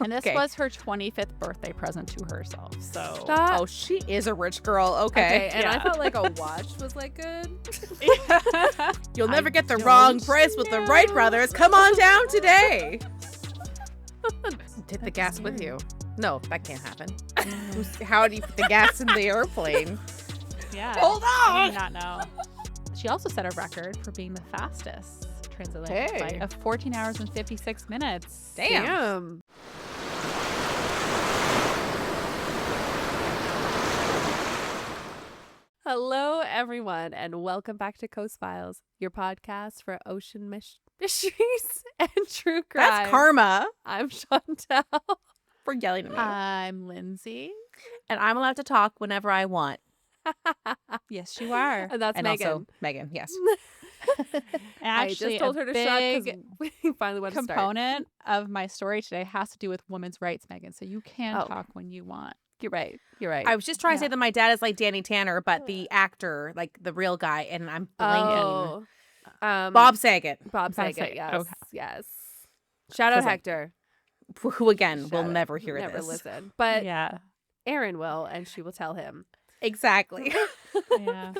And this was her 25th birthday present to herself. So, Oh, she is a rich girl. Okay. And I thought like a watch was like good. You'll never get the wrong price with the Wright brothers. Come on down today. Hit the gas with you. No, that can't happen. How do you put the gas in the airplane? Yeah. Hold I on. do not know. She also set a record for being the fastest transatlantic flight of 14 hours and 56 minutes. Damn. Hello, everyone, and welcome back to Coast Files, your podcast for ocean mysteries and true crime. That's karma I'm Chantel. for yelling at me. I'm Lindsay. And I'm allowed to talk whenever I want. Yes, you are. And that's And Megan. also Megan, yes. I Actually, just told her to shut because big we finally went to start. component of my story today has to do with women's rights, Megan. So you can Oh. talk when you want. You're right. You're right. I was just trying to say that my dad is like Danny Tanner, but the actor, like the real guy, and I'm blanking. Bob Saget, Bob Saget, Saget. Yes. okay. Yes. Shout out Listen, Hector. who again will Shout out. never hear Never this. listen. But Yeah. Erin will, and she will tell him. Exactly. Yeah.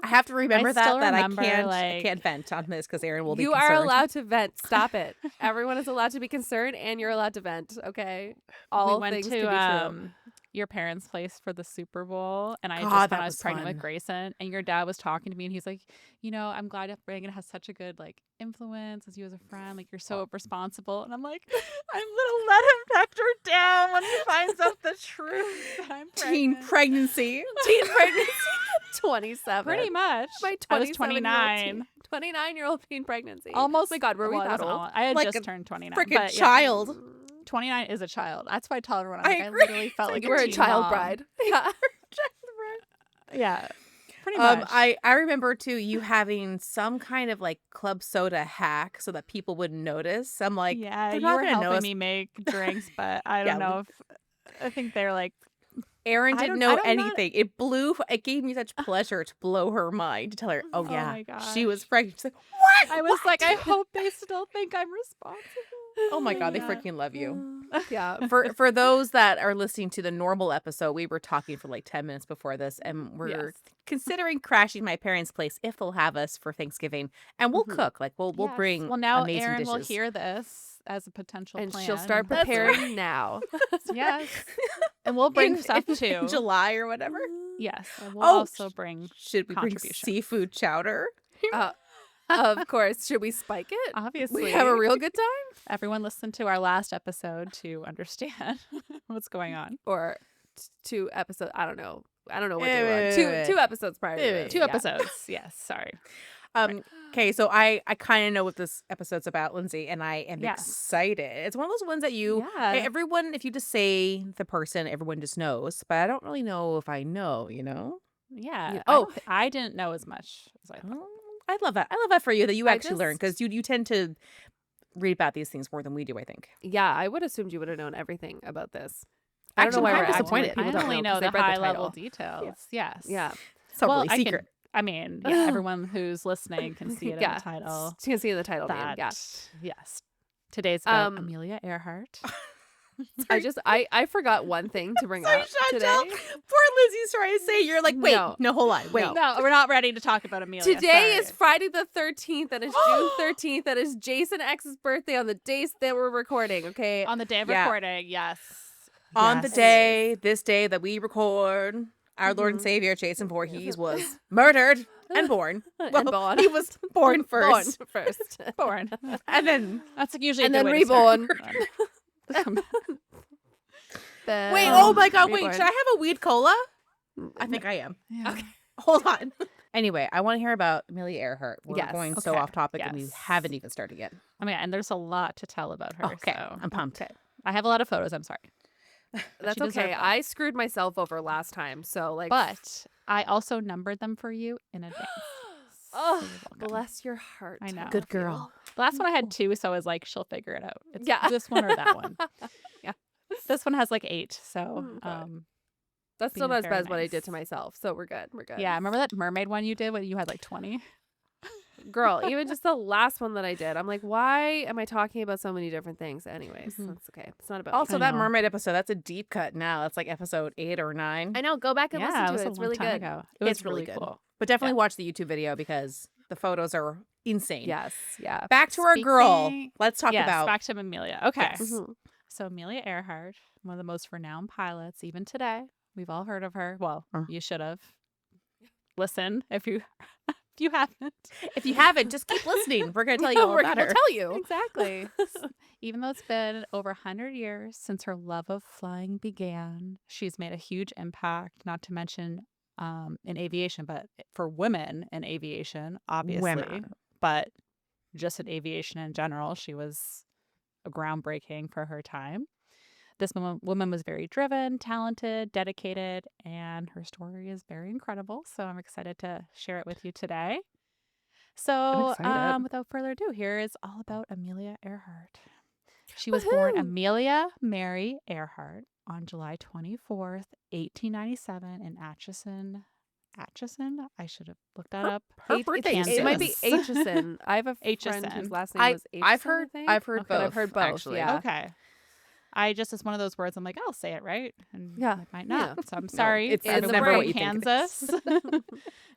I have to remember still that remember, I can't vent on this because Erin will be You concerned. are allowed to vent. Stop it. Everyone is allowed to be concerned, and you're allowed to vent. Okay. All we went things to can be true. your parents' place for the Super Bowl, and I God, just when that I was was pregnant fun. with Grayson, and your dad was talking to me, and he's like, you know, I'm glad that Reagan has such a good like influence as you as a friend. Like you're so responsible, and I'm like, I'm gonna let him Hector down when he finds out the truth. That I'm Teen pregnant. pregnancy. Teen pregnancy. 27. Pretty much. My I was 27-year-old 29. 29-year-old teen pregnancy. Almost. Oh my God, were we well, I that wasn't old? all- I had Like just a turned 29. Freaking but yeah, child. 29 is a child. That's why I tell everyone. I I agree. literally felt like You were a teen child mom. bride. Yeah. Yeah. Pretty much. I remember too you having some kind of like club soda hack so that people wouldn't notice. I'm like, yeah, they're you not were gonna helping notice. me make drinks, but I Yeah, don't know if I think they're like, Erin I didn't don't- know I don't know- anything. It gave me such pleasure to blow her mind, to tell her, oh yeah, my she gosh. was pregnant. She's like, what? I was like, I hope they still think I'm responsible. Oh my God, they Yeah. freaking love you. Yeah. For those that are listening to the normal episode, we were talking for like 10 minutes before this, and we're Yes. considering crashing my parents' place if they'll have us for Thanksgiving, and we'll Mhm. cook. Like we'll Yes. bring Well, now amazing Erin dishes. will hear this as a potential And plan. she'll start That's preparing now. Yes. And we'll bring in, stuff in too. July or whatever. Yes. And we'll Oh, also bring Should we bring contributions. seafood chowder? Of course. Should we spike it? obviously We have a real good time? everyone listen to our last episode to understand what's going on. Or 2 episodes? I don't know. I don't know what Wait, they were. wait, Two wait. two episodes prior to this. 2 Yeah. episodes. Yes. Sorry. Okay, so I kind of know what this episode's about, Lindsay, and I am Yes. excited. It's one of those ones that Yeah. everyone, if you just say the person, everyone just knows. But I don't really know if I know, Yeah. Yeah. Oh, I didn't know as much as I thought. Oh, I love that. I love that for you that you I actually learn because you tend to read about these things more than we do, I think. Yeah, I would assumed you would have known everything about this. I don't Actually, know why I'm we're kind of acting disappointed. like I people don't only know 'cause the they've read high level title. details. Yes. Yeah. It's not Well, really secret. I mean, yeah, everyone who's listening can see it Yeah. in the title. You can see in the title name. That, Yeah. yes. Today's about Um, Amelia Earhart. I forgot one thing to bring Sorry, up Chantel. today. Poor Lindsay's trying to say you're like, wait, no, hold on, wait. No, we're not ready to talk about Amelia. Today sorry. is Friday the 13th, and it's June 13th. That is Jason X's birthday on the days that we're recording. Okay. on the day of Yeah. recording. Yes. On the Yes. this day that we record, our Lord and Mhm. Savior Jason Voorhees was murdered and born. And Well, born. he was born first, Born first. Born. and then That's usually a And good then way to start. reborn. wait. Oh my God! Wait, Reborn. should I have a weed cola? I think I am. Yeah. Okay. Hold on. Anyway, I want to hear about Amelia Earhart. We're Yes. going so Okay. off topic, and we Yes. haven't even started yet. I mean, and there's a lot to tell about her. Okay, so. I'm pumped. Okay. I have a lot of photos. I'm sorry. That's She deserved okay. them. I screwed myself over last time, so like. But I also numbered them for you in advance. Oh, So you're welcome. bless your heart. I know. Good girl. The last one I had 2, so I was like, she'll figure it out. It's Yeah. this one or that one. Yeah. This one has like 8. So, Okay. That's still being not as bad very as what I did nice. to myself. So we're good. We're good. yeah. Remember that mermaid one you did when you had like 20? Girl, even just the last one that I did, I'm like, why am I talking about so many different things? Anyways, that's okay. It's not about me. Also, I that know. mermaid episode, that's a deep cut now. That's like episode 8 or 9. I know. Go back and listen Yeah, it to was it. a It's long really time good. ago. It was It's really really good. cool. But definitely watch the YouTube video because the photos are insane. Yes. Yeah. Back to our girl. Speaking- Let's talk yes, about. back to Amelia. Okay. Yes. Mhm. So Amelia Earhart, one of the most renowned pilots, even today. We've all heard of her. Well, you should have. Listen if you if you haven't. If you haven't, just keep listening. We're going to tell you all We're about gonna her. tell you. Exactly. Even though it's been over 100 years since her love of flying began, she's made a huge impact, not to mention in aviation, but for women in aviation, obviously. Women. But just in aviation in general, she was groundbreaking for her time. This woman was very driven, talented, dedicated, and her story is very incredible. So I'm excited to share it with you today. So excited. without further ado, here is all about Amelia Earhart. She was born Amelia Mary Earhart on July 24th, 1897 in Atchison. Atchison? I should have looked that up. Her birthday is It might be Kansas. Aitchison. I have a friend Aitchison. whose last name was Aitchison. I've heard I think. I've heard Okay. both. I've heard both, Actually. yeah. Okay. It's one of those words I'm like, I'll say it right. And Yeah. I might not. Yeah. So I'm sorry. it's for the never word what you think it Kansas. is.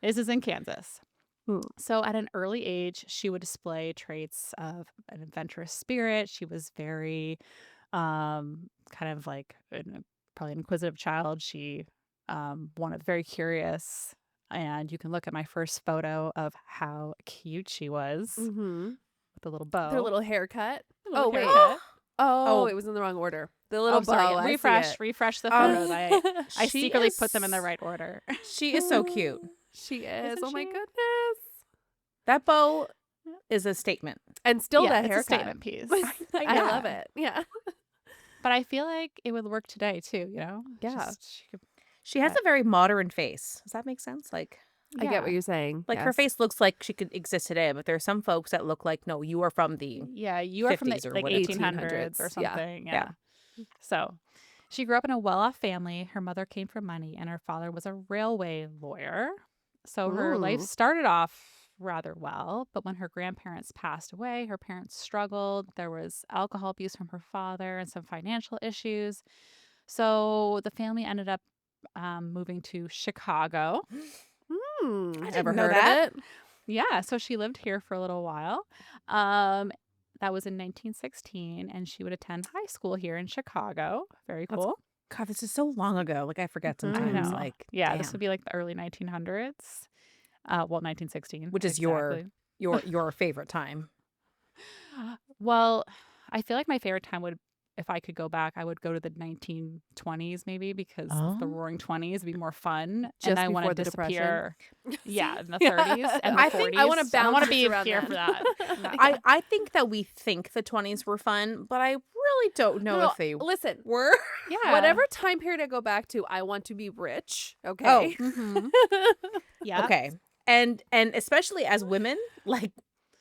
This is in Kansas. Hmm. So at an early age, she would display traits of an adventurous spirit. She was very kind of like probably an inquisitive child. She wanted very curious. And you can look at my first photo of how cute she was Mm-hmm. with the little bow. Their little haircut. Little Oh, wait. haircut. Oh, Oh. it was in the wrong order. The little Oh, sorry. bow. I see Refresh the Um, photos. I She secretly put them in the is- right order. She is so cute. She is. Isn't Oh my she? goodness. That bow is a statement. And still Yeah, that it's a haircut. statement piece. I love it. Yeah. But I feel like it would work today too, you know? Yeah. She could, She has a very modern face. Does that make sense? Like I get what you're saying. her Yes. face looks like she could exist today, but there are some folks that look like, no, you are from the Yeah, you are from the 50s or like whatever. 1800s or 1800s, yeah. something. Yeah. So she grew up in a well-off family. Her mother came from money and her father was a railway lawyer. So her life Ooh. started off rather well, but when her grandparents passed away, her parents struggled. There was alcohol abuse from her father and some financial issues. So the family ended up moving to Chicago. I Ever didn't know heard that. of it? Yeah, so she lived here for a little while. That was in 1916, and she would attend high school here in Chicago. Very That's cool. God, this is so long ago. Like I forget Mhm. I sometimes. know. Like Yeah, this damn. would be like the early 1900s. 1916, Which is exactly. your favorite time. Well, I feel like my favorite time would, if I could go back, I would go to the 1920s maybe because the Oh. Roaring 20s would be more fun. Just and I want before to the Depression. disappear. Yeah, in the Yeah. 30s and the I 40s. think I wanna I don't want bounce to be around here then. for that. No. I think that we think the 20s were fun, but I really don't know No, if they listen, were. Yeah. whatever time period I go back to, I want to be rich. Oh. Okay. Mm-hmm. Yeah. Okay. And especially as women, like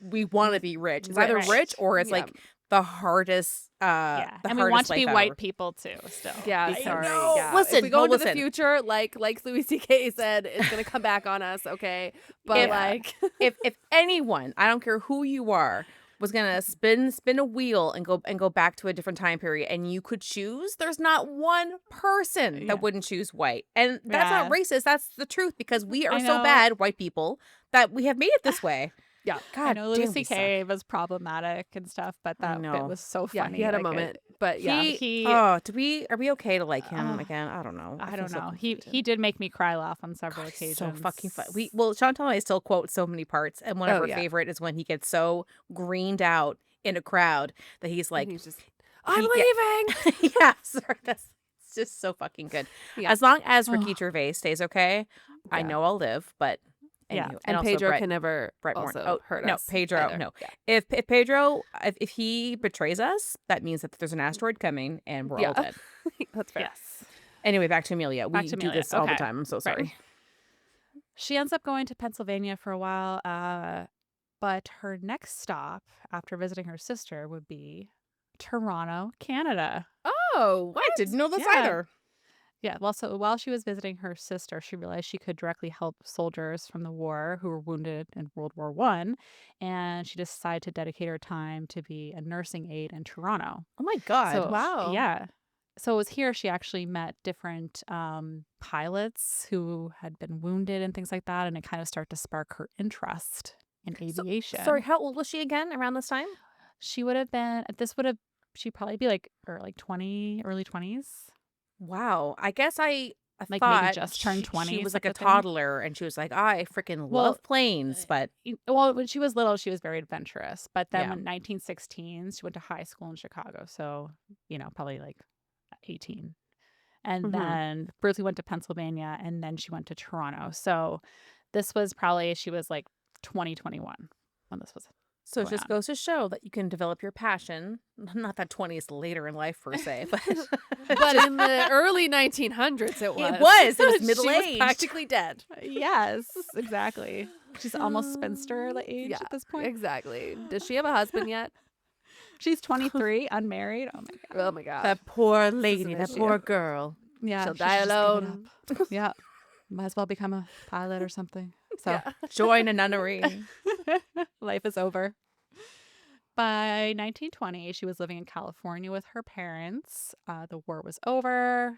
we want to be rich. It's either Rich. rich or it's Yeah. like the hardest Yeah. the And we want hardest to be life white ever. people too, still. Yeah, because- sorry. know. Yeah. Listen, if we go no, into the listen. future, like Louis C.K. said, it's gonna come back on us. Okay, but If- like, if anyone, I don't care who you are, was gonna spin a wheel and go back to a different time period and you could choose, there's not one person Yeah. that wouldn't choose white. And that's not Yeah. racist, that's the truth, because we are I so know. bad, white people, that we have made it this way. yeah, God I know Louis damn, we C.K. was problematic and stuff, but I that know. bit was so yeah, funny. he had a like, moment, but yeah, he- are we okay to like him Uh, again? I don't know. I feel don't so know. conflicted. He did make me cry laugh on several God, he's occasions. so fucking fun. Chantal and I still quote so many parts, and one of Oh, her yeah. favorite is when he gets so greened out in a crowd that he's and like, he's just, I'm yeah. leaving. yeah, sorry, that's it's just so fucking good. Yeah. As long as Oh. Ricky Gervais stays okay, I Yeah. know I'll live. But Yeah. anywho, And also Pedro Brett, can never Brett Moore. also hurt no, us. Pedro, either. no. Yeah. If Pedro, if he betrays us, that means that there's an asteroid coming and we're all Yeah. dead. That's fair. Yes. Anyway, back to Amelia. Back We to do Amelia. this all the Okay. time. I'm so sorry. She ends up going to Pennsylvania for a while, but her next stop after visiting her sister would be Toronto, Canada. Oh, I didn't know this Yeah. either. Yeah, well, so while she was visiting her sister, she realized she could directly help soldiers from the war who were wounded in World War One, and she decided to dedicate her time to be a nursing aide in Toronto. Oh my God. So Wow. yeah, so it was here she actually met different pilots who had been wounded and things like that, and it kind of started to spark her interest in aviation. Sorry, how old was she again around this time? She would have been. This would have. She'd probably be like, or like 20, early 20s. Wow. I guess I Like maybe thought just turned she 20s was at like a the thing. toddler and she was like, I freaking Well, love planes, but well, when she was little, she was very adventurous. But then Yeah. when 1916, she went to high school in Chicago. So, probably like 18. And Mhm. then briefly went to Pennsylvania, and then she went to Toronto. So this was probably, she was like 2021 when this was So it going just on. goes to show that you can develop your passion. Not that 20 is later in life per se, but But in the early 1900s, it was. It was She was middle-aged. practically dead. Yes, exactly. She's almost spinster age Yeah, at this point. exactly. Does she have a husband yet? She's 23, unmarried. Oh my God. Oh my god. that poor an lady, that issue. poor girl. Yeah, She'll she die should just give it alone. up. Yeah. Might as well become a pilot or something. So Yeah. Join a nunnery. life is over. By 1920, she was living in California with her parents. The war was over.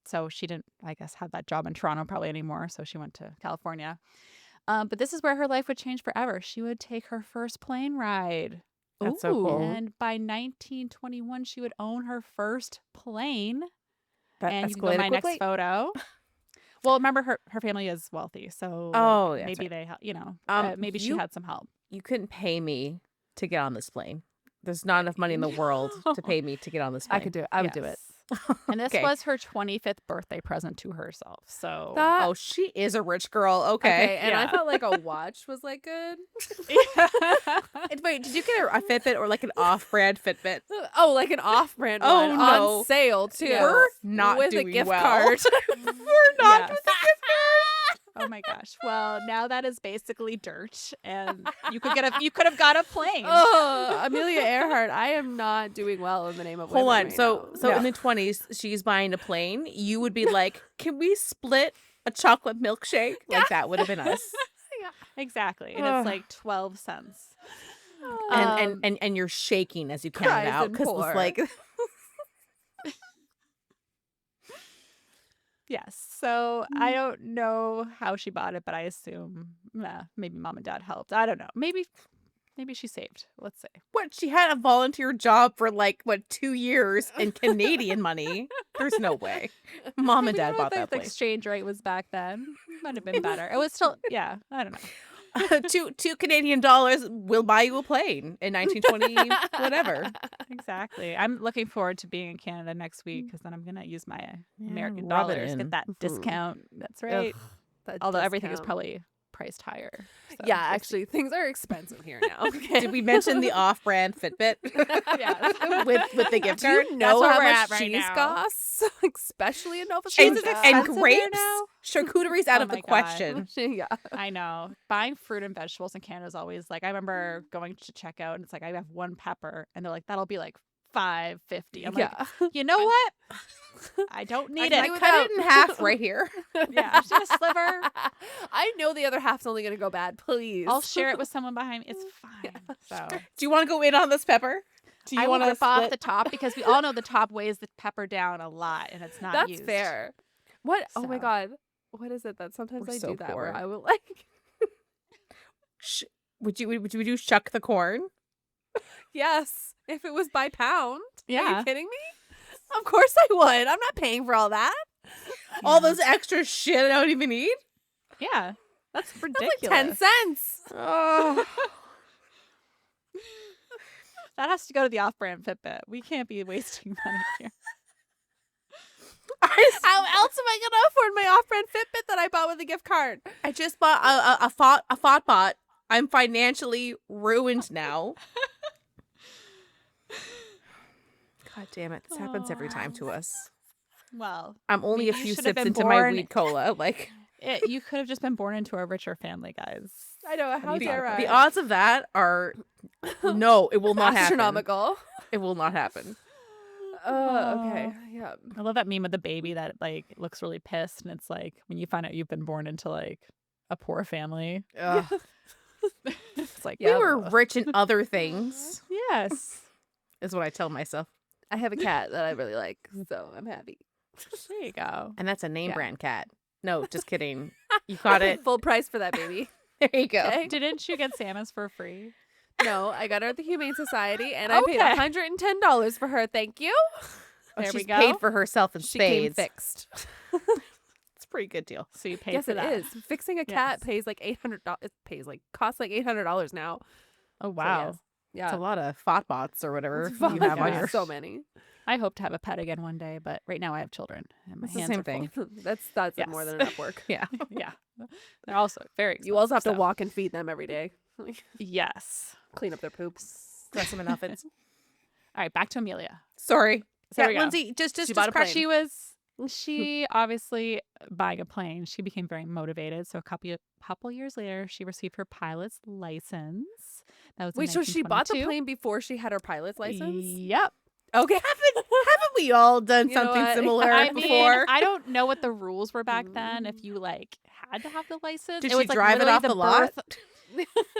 So she didn't, I guess, have that job in Toronto probably anymore. So she went to California. But this is where her life would change forever. She would take her first plane ride. That's so cool. And by 1921, she would own her first plane. That And you can go to escalated my quickly. next photo. Well, remember her family is wealthy, so Oh, yeah, that's maybe right. they, maybe she you- had some help. You couldn't pay me to get on this plane. There's not enough money in the world to pay me to get on this plane. I could do it. I would do it. Yes. And this Okay. was her 25th birthday present to herself. So That Oh, she is a rich girl. Okay. okay, and I Yeah. felt like a watch was like good. Wait, did you get a Fitbit or like an off-brand Fitbit? Oh, like an off-brand Oh, one no. on sale too. Yes. We're not with doing a gift well. card. We're not Yes. with the gift Oh my gosh. Well, now that is basically dirt, and you could have got a plane. Oh, Amelia Earhart, I am not doing well in the name of Hold women on. right So now. in the 20s, she's buying a plane. You would be like, "Can we split a chocolate milkshake?" Like that would have been us. Exactly, and Ugh. it's like 12 cents. And you're shaking as you count it cries out and because pour. it's like Yes. So I don't know how she bought it, but I assume maybe mom and dad helped. I don't know. Maybe she saved. Let's say. what she had a volunteer job for like 2 years in Canadian money. There's no way. Mom and We don't dad know bought what that the plane. exchange rate was back then. Might have been better. It was still, yeah. I don't know. Two Canadian dollars will buy you a plane in 1920 whatever. Exactly. I'm looking forward to being in Canada next week because then I'm gonna use my American rub it dollars, in. get that Mhm. discount. That's right. Ugh, that Although everything is discount. probably priced higher. So Yeah, we'll see. actually, things are expensive here now. Okay. Did we mention the off-brand Fitbit? Yes. with the gift Do card? you That's know where how we're much at right cheese now. costs? Especially in Nova Cheese And, is Scotia. and expensive there grapes? now? Charcuterie's out Oh of my the God. question. Yeah. I know. Buying fruit and vegetables in Canada is always like, I remember going to check out and it's like, I have one pepper and they're like, that'll be like $5.50. I'm like, you know what? I don't need can it. do I cut it in half right here. Yeah, I just need a sliver. I know the other half's only going to go bad. Please. I'll share it with someone behind me. It's fine. So Do you want to go in on this pepper? Do you I will want to rip off the top because we all know the top weighs the pepper down a lot and it's not That's used. fair. What? Oh my So. God. What is it that sometimes We're I so do that where poor. I will like, Would you do shuck the corn? yes, if it was by pound. Are Yeah. you kidding me? Of course I would. I'm not paying for all that. All those extra shit I don't even need? Yeah. That's That's ridiculous. like 10 cents. Oh. That has to go to the off-brand Fitbit. We can't be wasting money here. How else am I going to afford my off-brand Fitbit that I bought with a gift card? I just bought a Fotbot. I'm financially ruined now. God damn it. This happens every time to us. Well, I'm only a Maybe you few should have sips been into my born- weed cola. Like you could have just been born into a richer family, guys. I know. How How do you dare talk I? the odds of that are no, it will not happen. astronomical. It will not happen. Okay. Yeah. I love that meme of the baby that like looks really pissed, and it's like when you find out you've been born into like a poor family. Ugh. It's like We Yeah. were rich in other things, yes. is what I tell myself. I have a cat that I really like, so I'm happy. There you go. And that's a name Yeah. brand cat. No, just kidding. You caught it. Full price for that baby. There you go. Okay. Didn't you get Samus for free? No, I got her at the Humane Society, and I paid Okay. $110 for her. Thank you. Oh, There we she's go. paid for herself in She came spades. fixed. It's a pretty good deal. So you paid Yes, for it that. is. Fixing a cat Yes. pays like $800. It costs like $800 now. Oh So, wow. yes. Yeah. It's a lot of Fotbots or whatever It's you fun. have on Yeah. your. So many. I hope to have a pet again one day, but right now I have children and my It's the hands same are full. thing. That's Yes. more than enough work. Yeah. Yeah. They're also very expensive. You also have to so- walk and feed them every day. Yes. Clean up their poops. Dress them in outfits. All right, back to Amelia. Sorry. So yeah, there we go. Lindsay, just She bought a crash. plane. She obviously buying a plane. She became very motivated. So a couple years later, she received her pilot's license. That was in Wait, so she bought the 1922. plane before she had her pilot's license? Yep. Okay. Haven't we all done You know something what? similar I mean, before? I don't know what the rules were back then. If you like had to have the license, Did it she was like drive it literally off the lot?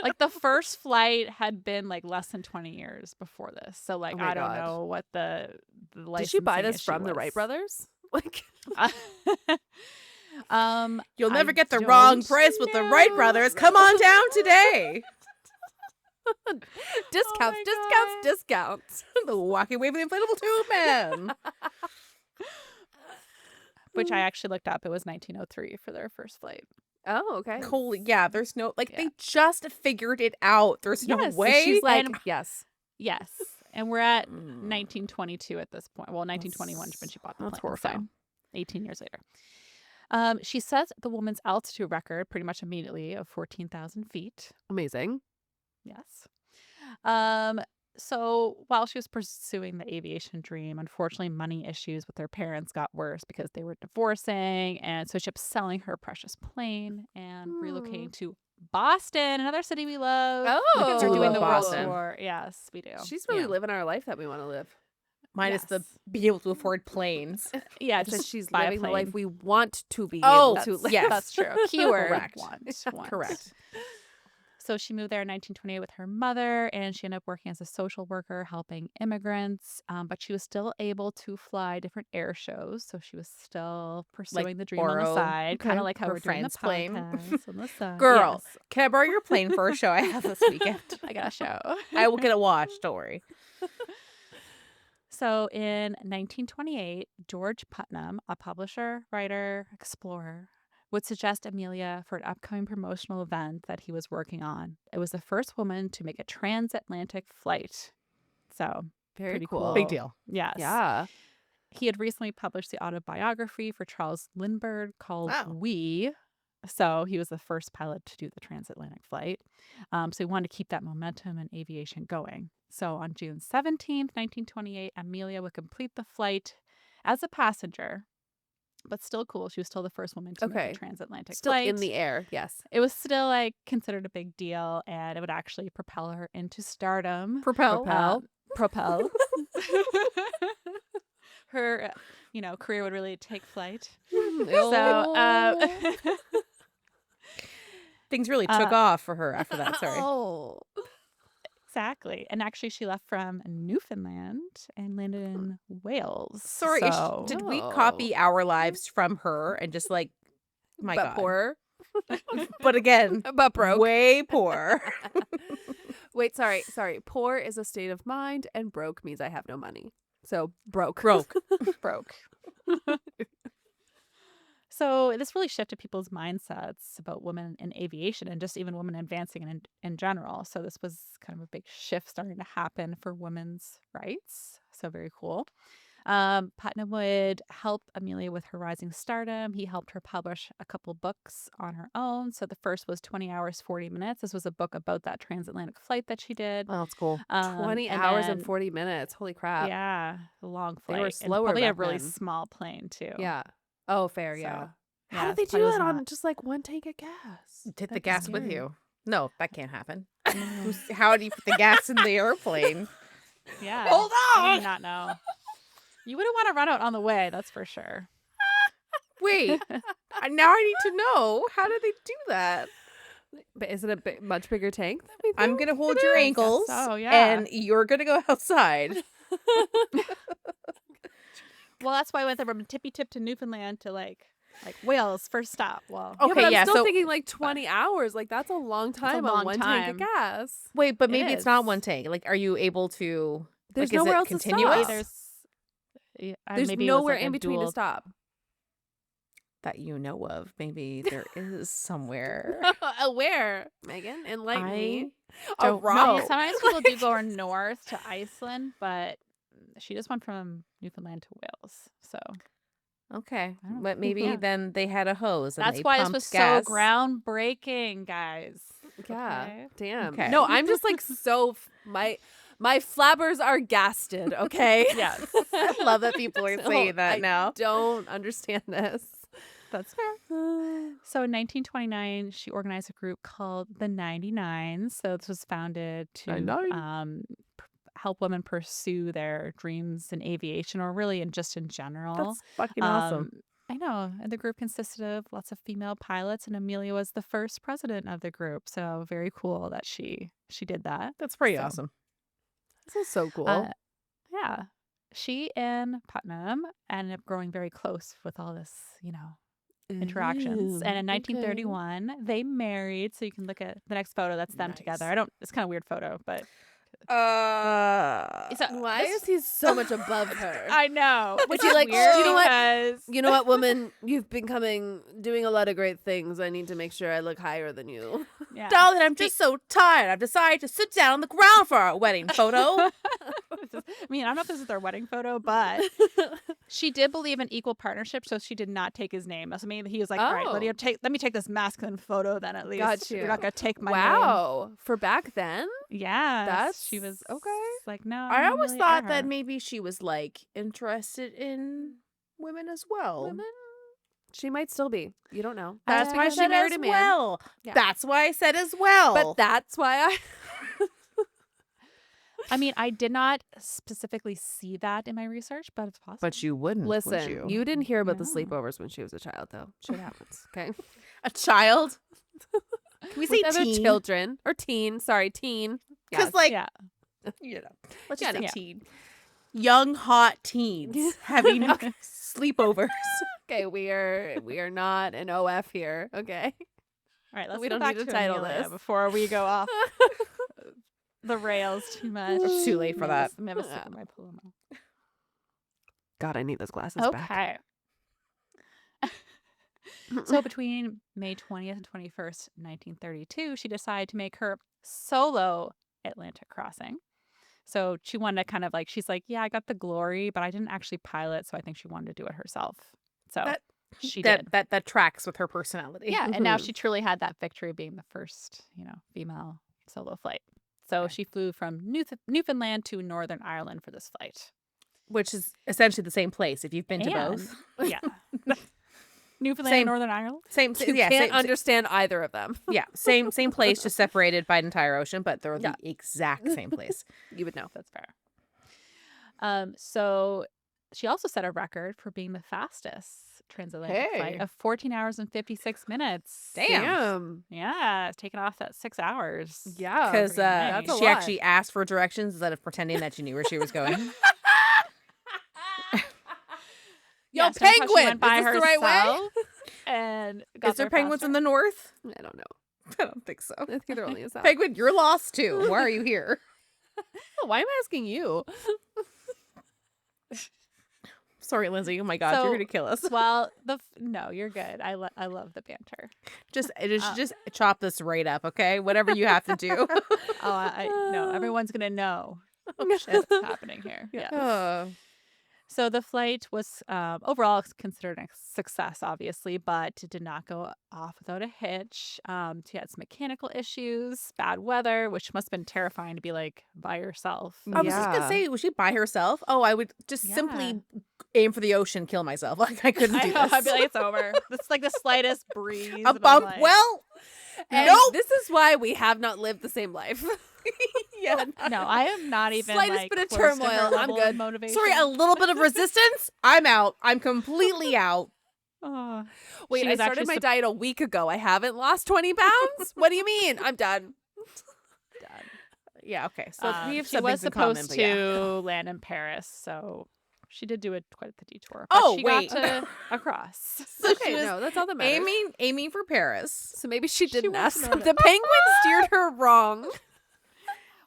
Like the first flight had been like less than 20 years before this. So like Oh my I don't God. know what the Did she buy licensing this issue from the was. Wright brothers? Like, You'll I never get the wrong don't price with the Wright know. brothers. Come on down today. discounts, my discounts, God. discounts. The walking away with the inflatable tube man. Which I actually looked up. It was 1903 for their first flight. Oh, okay. Holy, yeah. There's no Yeah. they just figured it out. There's no Yes, so way. She's like, And- yes. Yes. And we're at Mm. 1922 at this point. Well, 1921 when she bought the That's plane. horrifying. So 18 years later. She set the woman's altitude record pretty much immediately of 14,000 feet. Amazing. Yes. So while she was pursuing the aviation dream, unfortunately, money issues with her parents got worse because they were divorcing. And so she ended up selling her precious plane and relocating to Boston, another city we love. Oh. Because we're We doing love the world Boston. tour. Yes, we do. She's really Yeah. living our life that we want to live. Minus the Yes. be able to afford planes. Yeah, Just just she's buy a living the life plane. we want to be Oh, able to live. yes. That's true. Keyword Correct. want. Correct. So she moved there in 1928 with her mother, and she ended up working as a social worker, helping immigrants. But she was still able to fly different air shows, so she was still pursuing the dream on borrow the side, kind okay, of like how her we're doing the friend's plane. podcast on the side. Girl, Yes. can I borrow your plane for a show I have this weekend? I got a show. I will get a watch. Don't worry. So in 1928, George Putnam, a publisher, writer, explorer, would suggest Amelia for an upcoming promotional event that he was working on. It was the first woman to make a transatlantic flight. So Very pretty cool. cool. Big deal. yes. Yeah. He had recently published the autobiography for Charles Lindbergh called Wow. We. So he was the first pilot to do the transatlantic flight. So he wanted to keep that momentum in aviation going. So on June 17th, 1928, Amelia would complete the flight as a passenger, but still cool. She was still the first woman to make Okay. a transatlantic Still flight. in the air. Yes. It was still like considered a big deal, and it would actually propel her into stardom. Propel. Propel. Her, career would really take flight. So, Things really took off for her after that. Sorry. Oh. exactly. And actually, she left from Newfoundland and landed in Wales. Sorry. So, Did we Oh. copy our lives from her and just my but God. poor. But again, But broke. way poor. Wait, sorry. Poor is a state of mind, and broke means I have no money. So broke. Broke. broke. So this really shifted people's mindsets about women in aviation and just even women advancing in general. So this was kind of a big shift starting to happen for women's rights. So very cool. Putnam would help Amelia with her rising stardom. He helped her publish a couple books on her own. So the first was 20 Hours, 40 Minutes. This was a book about that transatlantic flight that she did. Oh, that's cool. 20 and hours then- and 40 minutes. Holy crap. Yeah, a long They flight. were And slower probably a back really then. small plane too. Yeah. Oh, fair. So, Yeah. yeah, How did they this plane do was that on not- just like one tank of gas? Hit the That'd be gas with scary. you. No, that can't happen. How do you put the gas in the airplane? Yeah. Hold I on. do not know. You wouldn't want to run out on the way, that's for sure. Wait, now I need to know. How did they do that? But is it a much bigger tank than we I'm think going to hold it your is? ankles, so, yeah. and you're going to go outside. Well, that's why I went there from tippy tip to Newfoundland to like Wales first stop. Well, Yeah, but Okay, I'm yeah, still so- thinking like 20 hours. Like that's a long time on long one tank of time. gas. Wait, but It maybe it's not is. one tank. Like, are you able to... There's like, is nowhere it else to continuous? stop. There's There's maybe it was, nowhere like, in a between to dual- stop. That you know of. Maybe there is somewhere. Where, Megan? Enlighten me. I A don't rock. know. No, sometimes people do go north to Iceland, but she just went from Newfoundland to Wales. So Okay, I don't- but maybe yeah. then they had a hose and that's they why this pumped was gas. so groundbreaking, guys. Yeah. Okay. Damn. Okay. No, I'm just like so my flabbers are gasted, okay? Yes. I love that people are So saying that I now. don't understand this. That's fair. So in 1929, she organized a group called the 99s. So this was founded to 99. help women pursue their dreams in aviation, or really in general. That's fucking awesome. I know. And the group consisted of lots of female pilots, and Amelia was the first president of the group. So very cool that she did that. That's pretty So, awesome. This is so cool. Yeah. She and Putnam ended up growing very close with all this, interactions. Ooh, And in okay. 1931, they married. So you can look at the next photo. That's them Nice. together. It's kind of a weird photo, but Why is he so much above her? I know. Which he is like, weird you know what? because You know what, woman? You've been doing a lot of great things. I need to make sure I look higher than you. yeah. Darling, I'm just so tired. I've decided to sit down on the ground for our wedding photo. I mean, I don't know if this is their wedding photo, but she did believe in equal partnership, so she did not take his name. So maybe he was like, all right, let me take this masculine photo then at least. Got you. You're not gonna take my name. Wow. For back then? Yeah. She That's was okay. like, no. I I'm always Amelia thought that Earhart. maybe she was like interested in women as well. Women? She might still be. You don't know. That's Just why I because she said married as a man. well. Yeah. That's why I said as well. But that's why I mean, I did not specifically see that in my research, but it's possible. But you wouldn't. would Listen, you didn't hear about the No. sleepovers when she was a child, though. Shit happens, okay? a child. Can we say With other teen? children or teen? Sorry, teen. Because Yes. like yeah. let's Yeah, just say yeah. teen. Young hot teens having sleepovers. Okay, we are not an OF here. Okay. All right, let's We go don't back need to to title Amelia this. before we go off the rails too much. It's too late for that. Let me have a sip of my Paloma. God, I need those glasses back. Okay. So between May 20th and 21st, 1932, she decided to make her solo Atlantic crossing. So she wanted to kind of like, she's like, yeah, I got the glory, but I didn't actually pilot, so I think she wanted to do it herself. So That- she did. That tracks with her personality. Yeah, and now Mhm. she truly had that victory of being the first, female solo flight. So she flew from Newfoundland to Northern Ireland for this flight. Which is essentially the same place if you've been to And- both. Yeah. Newfoundland Same. and Northern Ireland? Same You yeah, can't same, understand either of them. yeah, same place, just separated by an entire ocean, but they're Yeah. the exact same place. You would know. That's fair. So she also set a record for being the fastest transatlantic Hey. flight of 14 hours and 56 minutes. Damn. Yeah, it's taken off that 6 hours. Yeah. Because pretty nice. That's a she lot. actually asked for directions instead of pretending that she knew where she was going. Yo, so that's how she penguin! went by Is this the right way? herself And got Is there there penguins faster. in the north? I don't know. I don't think so. I think there only is that. Penguin, you're lost too. Why are you here? Oh, why am I asking you? Sorry, Lindsay. Oh my God, So- you're gonna kill us. Well, no, you're good. I love the banter. Just chop this right up, okay? Whatever you have to do. Oh, I no, everyone's gonna know what's happening here. Yeah. Oh. So the flight was overall considered a success, obviously, but it did not go off without a hitch. She had some mechanical issues, bad weather, which must have been terrifying to be like by yourself. I was just Yeah. gonna say, was she by herself? Oh, I would just Yeah. simply aim for the ocean, kill myself. Like I couldn't I do know, this. I'd be like, it's over. It's like the slightest breeze. A and I'm bump. like, Well, And nope. this is why we have not lived the same life. Yeah. No, I am not even Slightest like bit of close to her turmoil, I'm level of good. motivation. Sorry, a little bit of resistance. I'm out. I'm completely out. Oh. Wait, She I was started actually my diet a week ago. I haven't lost 20 pounds? What do you mean? I'm done. Done. Yeah. Okay. So we have she some was things in common, supposed but to yeah. land in Paris, so she did do it quite the detour. But Oh, she wait. got to across. So Okay, she was no, that's all that matters. aiming for Paris. So maybe she didn't went to ask. Northern- The penguin steered her wrong.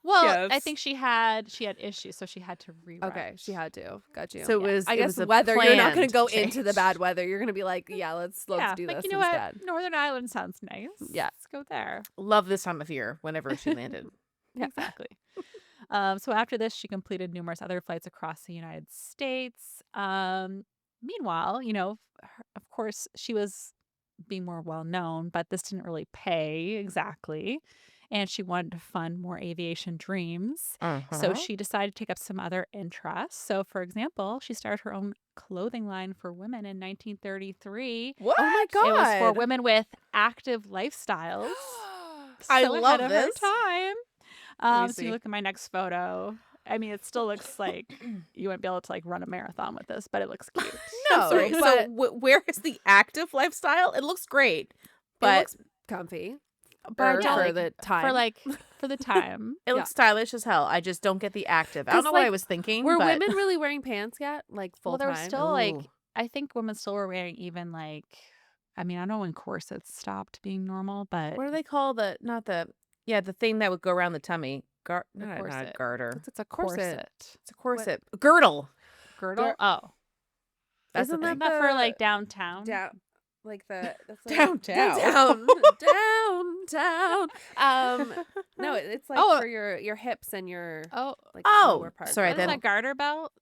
Well, I Yes. think she had issues, so she had to rewrite. Okay, she had to. Got you. So Yeah. I it guess was a weather, you're not going to planned go into the change. bad weather. You're going to be like, yeah, let's Yeah, do like this you know instead. what? Northern Ireland sounds nice. Yeah. Let's go there. Love this time of year. Whenever she landed. Yeah. Exactly. So after this, she completed numerous other flights across the United States. Meanwhile, of course, she was being more well known, but this didn't really pay exactly. And she wanted to fund more aviation dreams. So Uh-huh. she decided to take up some other interests. So, for example, she started her own clothing line for women in 1933. What? Oh my It was for God. women with active lifestyles. I So love ahead of this. her time. Let me So see. you look at my next photo. I mean, it still looks like you wouldn't be able to like run a marathon with this, but it looks cute. No. Sorry, So but- where is the active lifestyle? It looks great, It but looks comfy. but Or yeah, for like, the time. For the time. it looks stylish as hell. I just don't get the active. I 'Cause, don't know what I like, was thinking. Were but... women really wearing pants yet? Like full Well, there time? was still like Ooh. I think women still were wearing even like I mean, I don't know when corsets stopped being normal, but What do they call the the thing that would go around the tummy? Not a corset. garter. It's a corset. corset. It's a corset. Girdle. Girdle? Oh. That's Isn't the thing. that Not for the- like downtown. Down. Like the that's like, Downtown. downtown. No, it's like Oh. for your hips and your Oh, like Oh, lower part. sorry, isn't then- that garter belt?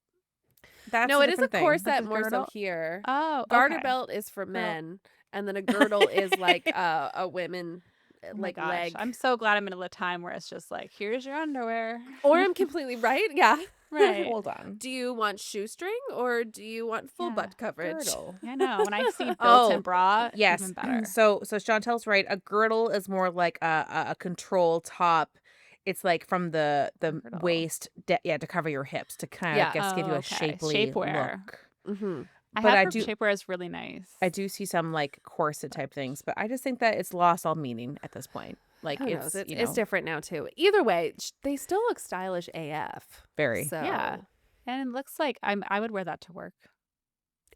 That's No, it is a different thing. corset That's a more so girdle? here. Oh, Garter okay. belt is for men, and then a girdle is like a women Oh my like gosh. leg. I'm so glad I'm in a time where it's just like, here's your underwear. Or I'm completely right. Yeah. Right. Hold on. Do you want shoestring or do you want full Yeah, butt coverage? Girdle. I know. When I see built-in Oh, bra, Yes. even better. So Chantel's right. A girdle is more like a control top. It's like from the Girdle. waist, to cover your hips to kind of Yeah. I guess give you Oh, a okay. shapely Shapewear. look. Mm-hmm. I But have I heard do- shapewear is really nice. I do see some like corset type things, but I just think that it's lost all meaning at this point. Like Who knows? it's It's different now too. Either way, they still look stylish AF. very. So Yeah. And it looks like I would wear that to work.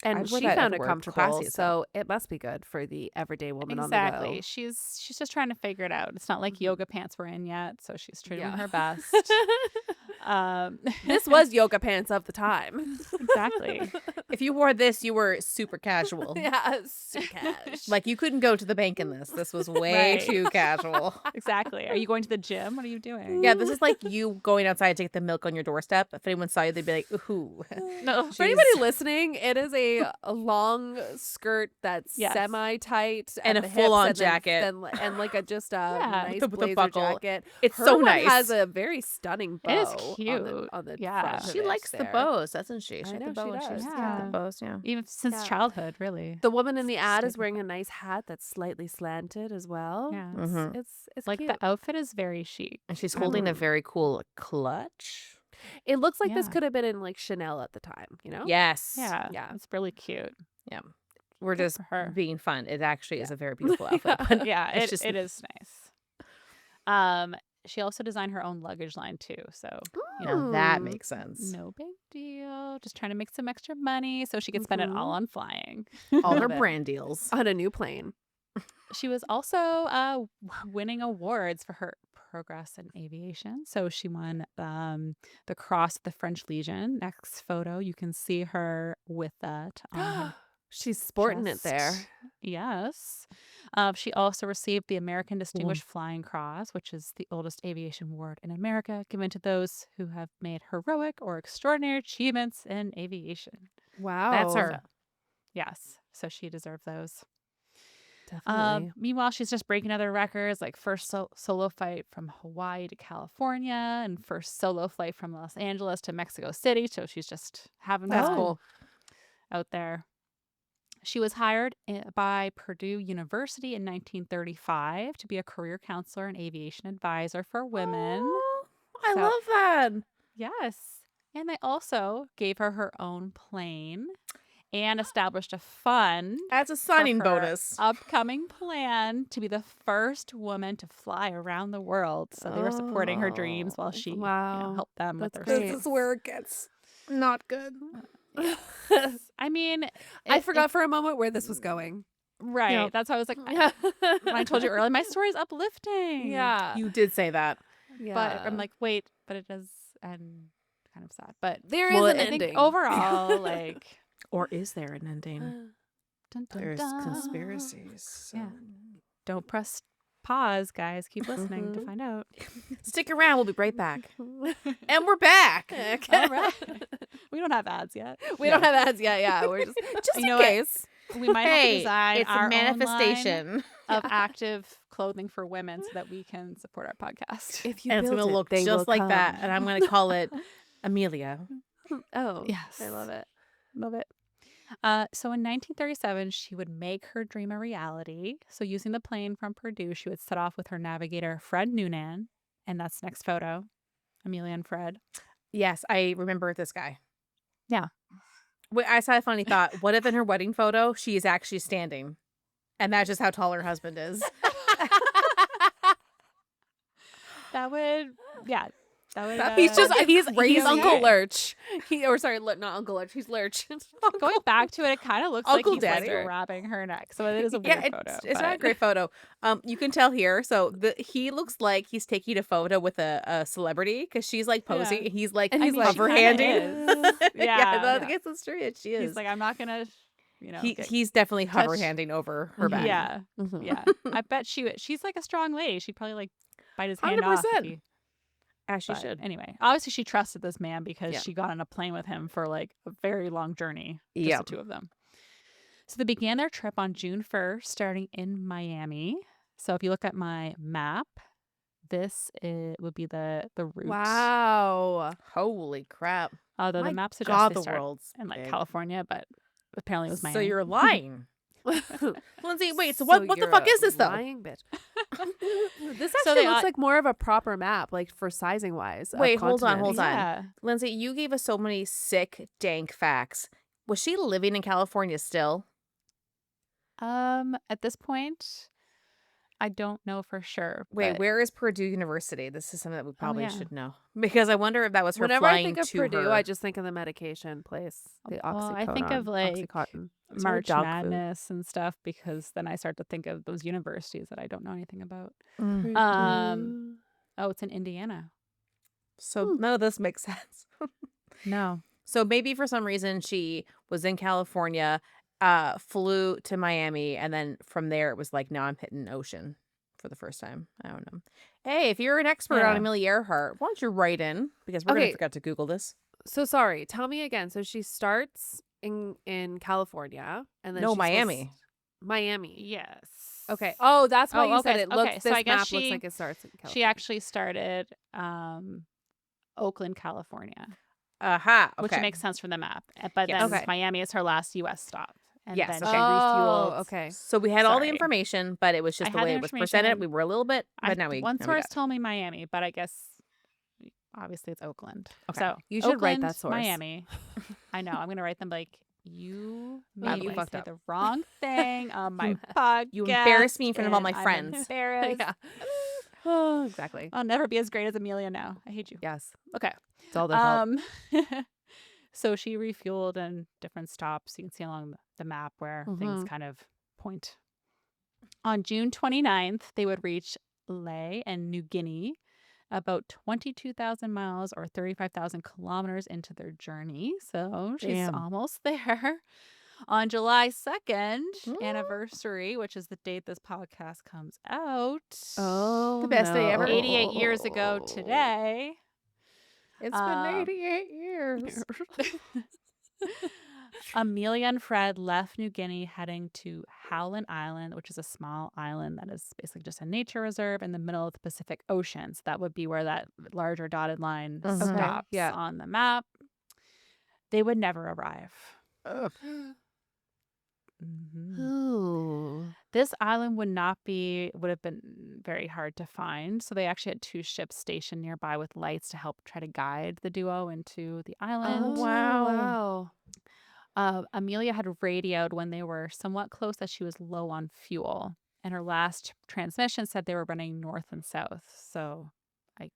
and I'd wear she that found at it work. comfortable, Classy as hell. so it must be good for the everyday woman Exactly. on the go. She's just trying to figure it out. It's not like Mhm. yoga pants were in yet, so she's trying Yeah. her best. This was yoga pants of the time. exactly. If you wore this, you were super casual. Yeah, super cash. Like you couldn't go to the bank in this. This was way Right. too casual. Exactly. Are you going to the gym? What are you doing? Yeah, this is like you going outside to get the milk on your doorstep. If anyone saw you, they'd be like, "Ooh." No. For anybody listening, it is a long skirt that's Yes. semi-tight And at a the full-on hips, and jacket. and like a just a Yeah. nice With the blazer buckle. jacket. It's Her so one nice. has a very stunning bow. It is On cute. the Yeah. front of She it likes the there. bows, doesn't she? I She had know the bow she and she does. was Yeah. the bows, yeah. Even since Yeah. childhood, really. The woman in the ad is Statement. wearing a nice hat that's slightly slanted as well. Yeah. Mhm. It's Like cute. the outfit is very chic. And she's holding a Mm. very cool clutch. It looks like this Yeah. could have been in like Chanel at the time, you know? Yes. Yeah. Yeah. It's really cute. We're Good just for her. being fun. It actually is a very beautiful outfit. But Yeah, it's just it is nice. She also designed her own luggage line too. So, now that Mm. makes sense. no big deal. Just trying to make some extra money so she could spend it all Mhm. on flying. All her Love it. brand deals. On a new plane. She was also winning awards for her progress in aviation. So she won the Cross of the French Legion. Next photo, you can see her with that on her She's sporting it there. chest. Yes. She also received the American Distinguished Flying Cross, which is the oldest aviation award in America, given to those who have made heroic or extraordinary achievements in aviation. Wow. That's her. Yes. So she deserved those. Definitely. Meanwhile, she's just breaking other records, like first solo flight from Hawaii to California and first solo flight from Los Angeles to Mexico City. So she's just having That's fun cool. out there. She was hired by Purdue University in 1935 to be a career counselor and aviation advisor for women. I So- love that. Yes. And they also gave her own plane and established a fund That's a for signing her bonus. upcoming plan to be the first woman to fly around the world. So they were supporting her dreams while she Wow. helped them with That's their great. This is where it gets not good. I mean, I it- forgot for a moment where this was going. right. Yep. That's why I was like, when I told you earlier, my story is uplifting. Yeah. You did say that. But I'm like, wait, but it does end kind of sad. But there is well, an I ending. think overall, like, Or is there an ending? dun, dun, There's dun. conspiracies. So. Yeah. Don't press pause, guys. Keep listening to Mhm. find out. Stick around. We'll be right back. And we're back. All right. We don't have ads yet. We don't have ads yet. Yeah, we're just You in know what? case. We might have to Hey, design it's our a manifestation. own line of active clothing for women so that we can support our podcast. If you And it's build going to it, look they just will like that. come. And I'm going to call it Amelia. Oh, Yes. I love it. Love it. So in 1937, she would make her dream a reality. So using the plane from Purdue, she would set off with her navigator, Fred Noonan. And that's next photo, Amelia and Fred. Yes, I remember this guy. Yeah. Wait, I saw a funny thought. What if in her wedding photo, she is actually standing? And that's just how tall her husband is. That would, yeah. That would, He's just fucking he's crazy. Uncle Lurch. Not Uncle Lurch. He's Lurch. Going back to it, it kind of looks Uncle like he's Daddy. like grabbing her neck. So it is a Yeah, weird photo. it's not a but- great photo. You can tell here. So he looks like he's taking a photo with a celebrity because she's like posing. Yeah. He's like And he's like, hover she kinda handing. is. I Yeah. guess that's true. Yeah, she is. He's like, I'm not going to, He's definitely hover touch- handing over her back. Yeah. Mhm. Yeah. I bet she's like a strong lady. She'd probably like bite his hand off. 100%. As she But should. Anyway, obviously she trusted this man because Yeah. she got on a plane with him for like a very long journey. Just Yeah. the two of them. So they began their trip on June 1st, starting in Miami. So if you look at my map, this would be the route. Wow. Holy crap. Although My the map suggests God, they the start world's in like big. California, but apparently it was Miami. So you're lying. Lindsay, wait, so what the you're fuck a is this though? lying bitch. This So actually they looks ought- like more of a proper map, like for sizing wise. of Wait, hold on, continents. hold on. Yeah. Lindsay, you gave us so many sick, dank facts. Was she living in California still? At this point, I don't know for sure. Wait, but where is Purdue University? This is something that we probably yeah. should know. Because I wonder if that was her Whenever I flying think of to Purdue, her. I just think of the medication place, the Well, Oxycodone. I think of, like, Oxycontin. It's very March dog food. Madness and stuff because then I start to think of those universities that I don't know anything about. Mm. Oh, it's in Indiana. So none of this makes sense. No. So maybe for some reason she was in California, flew to Miami, and then from there it was like, now I'm hitting ocean for the first time. I don't know. Hey, if you're an expert on Yeah. Amelia Earhart, why don't you write in? Because we're Okay. gonna forget to Google this. So sorry. Tell me again. So she starts in California, and then No, she's supposed- Miami. Miami. Yes. Okay. Oh, that's why Oh, you said okay, it looks. okay, This so I guess map looks she- like it starts in California. She actually started Oakland, California, Aha. Okay. which makes sense from the map. But Yes. then Okay. Miami is her last U.S. stop. And Yes, then okay. she refueled. Oh, okay. So we had all the Sorry. information, but it was just I the had way the it was information presented. and We were a little bit, but now we One now we source got it. told me Miami, but I guess obviously it's Oakland. Okay. So You should write Oakland, that source. Miami. I know. I'm gonna write them like you By made the me way. say the wrong thing on my podcast. You embarrassed me in front of all my and I'm friends. embarrassed. Yeah. Oh, exactly. I'll never be as great as Amelia now. I hate you. Yes. Okay. It's all their fault. So she refueled in different stops. You can see along the map where things Mhm. kind of point. On June 29th, they would reach Lae and New Guinea, about 22,000 miles or 35,000 kilometers into their journey. So she's Damn. almost there. On July 2nd Mm. anniversary, which is the date this podcast comes out. Oh, The best day ever. 88 years ago today. It's been Um, 88 years. Amelia and Fred left New Guinea heading to Howland Island, which is a small island that is basically just a nature reserve in the middle of the Pacific Ocean. So that would be where that larger dotted line Mhm. Okay, stops yeah. on the map. They would never arrive. Ugh. Mhm. Ooh. This island would have been very hard to find. So they actually had 2 ships stationed nearby with lights to help try to guide the duo into the island. Wow. Amelia had radioed when they were somewhat close that she was low on fuel, and her last transmission said they were running north and south. So I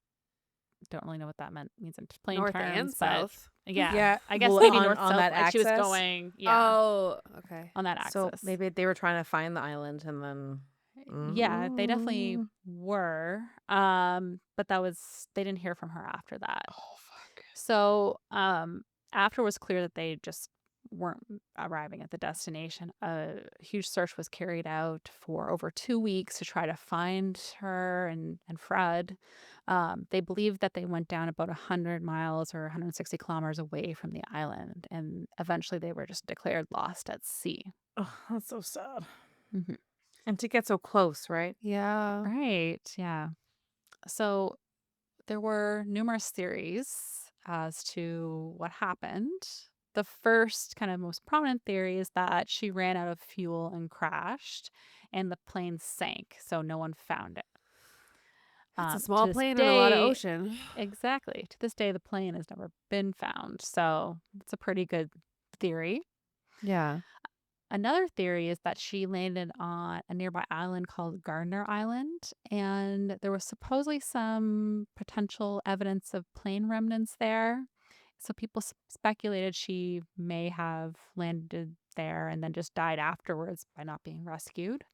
don't really know what that means in plain North terms, and but south. yeah, I guess well, maybe on north south. that Like she was axis. going, Oh, okay. on that axis. So maybe they were trying to find the island and then. Yeah, they definitely were. But they didn't hear from her after that. Oh fuck. So, after it was clear that they just weren't arriving at the destination, a huge search was carried out for over 2 weeks to try to find her and Fred. They believed that they went down about 100 miles or 160 kilometers away from the island, and eventually they were just declared lost at sea. Oh, that's so sad. Mhm. And to get so close, right? Yeah. Right. Yeah. So there were numerous theories as to what happened. The first kind of most prominent theory is that she ran out of fuel and crashed, and the plane sank, so no one found it. It's a To small this plane and a lot of day- ocean. Exactly. To this day, the plane has never been found, so it's a pretty good theory. Yeah. Another theory is that she landed on a nearby island called Gardner Island, and there was supposedly some potential evidence of plane remnants there. So people speculated she may have landed there and then just died afterwards by not being rescued.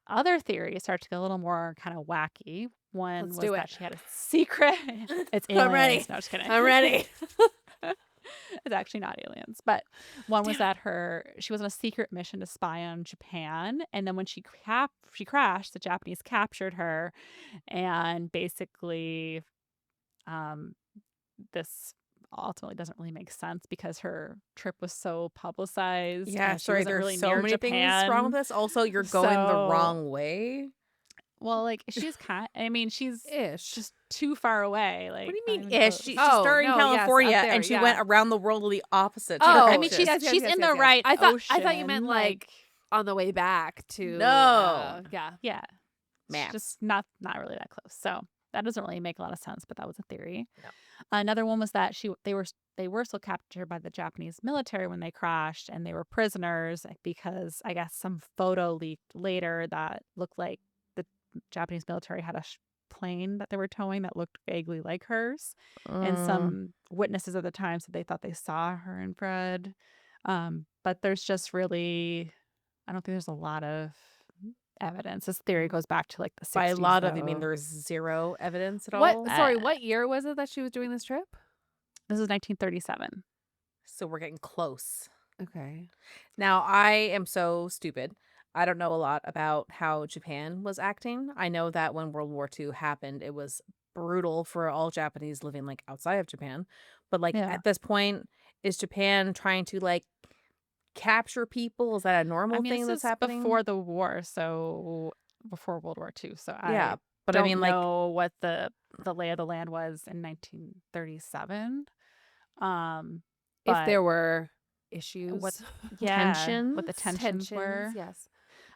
Other theories start to get a little more kind of wacky. One Let's was do that it. she had a secret. It's aliens. I'm ready. No, just kidding. I'm ready. It's actually not aliens, but one was that she was on a secret mission to spy on Japan, and then when she crashed, the Japanese captured her, and basically, um, this ultimately doesn't really make sense because her trip was so publicized. Yeah, and she sorry, wasn't there's really so near many things Japan. wrong with this. Also, you're going the So- wrong way. Well, like she's she's Ish. just too far away. Like, What do you not mean even ish? close. She Oh, started in no, yes, up California there, and she yeah. went around the world the opposite Oh, I mean, direction. she's in the right I thought you ocean, meant like on the way back to No. yeah. yeah. It's Maps. just not really that close. So that doesn't really make a lot of sense, but that was a theory. No. Another one was that they were still captured by the Japanese military when they crashed, and they were prisoners because I guess some photo leaked later that looked like the Japanese military had a plane that they were towing that looked vaguely like hers, and some witnesses at the time said they thought they saw her and Fred. But there's just really, I don't think there's a lot of evidence. This theory goes back to like the 60s. By a lot of, you mean though. there's zero evidence at all? What sorry, what year was it that she was doing this trip? This is 1937. So we're getting close. Okay. Now, I am so stupid. I don't know a lot about how Japan was acting. I know that when World War II happened, it was brutal for all Japanese living like outside of Japan. But like Yeah. at this point, is Japan trying to like capture people? Is that a normal I mean, thing this that's is happening? before the war, so before World War II. So Yeah, I but don't I mean, like, know what the lay of the land was in 1937. If But there were issues, what what the Tensions? tensions were. yes.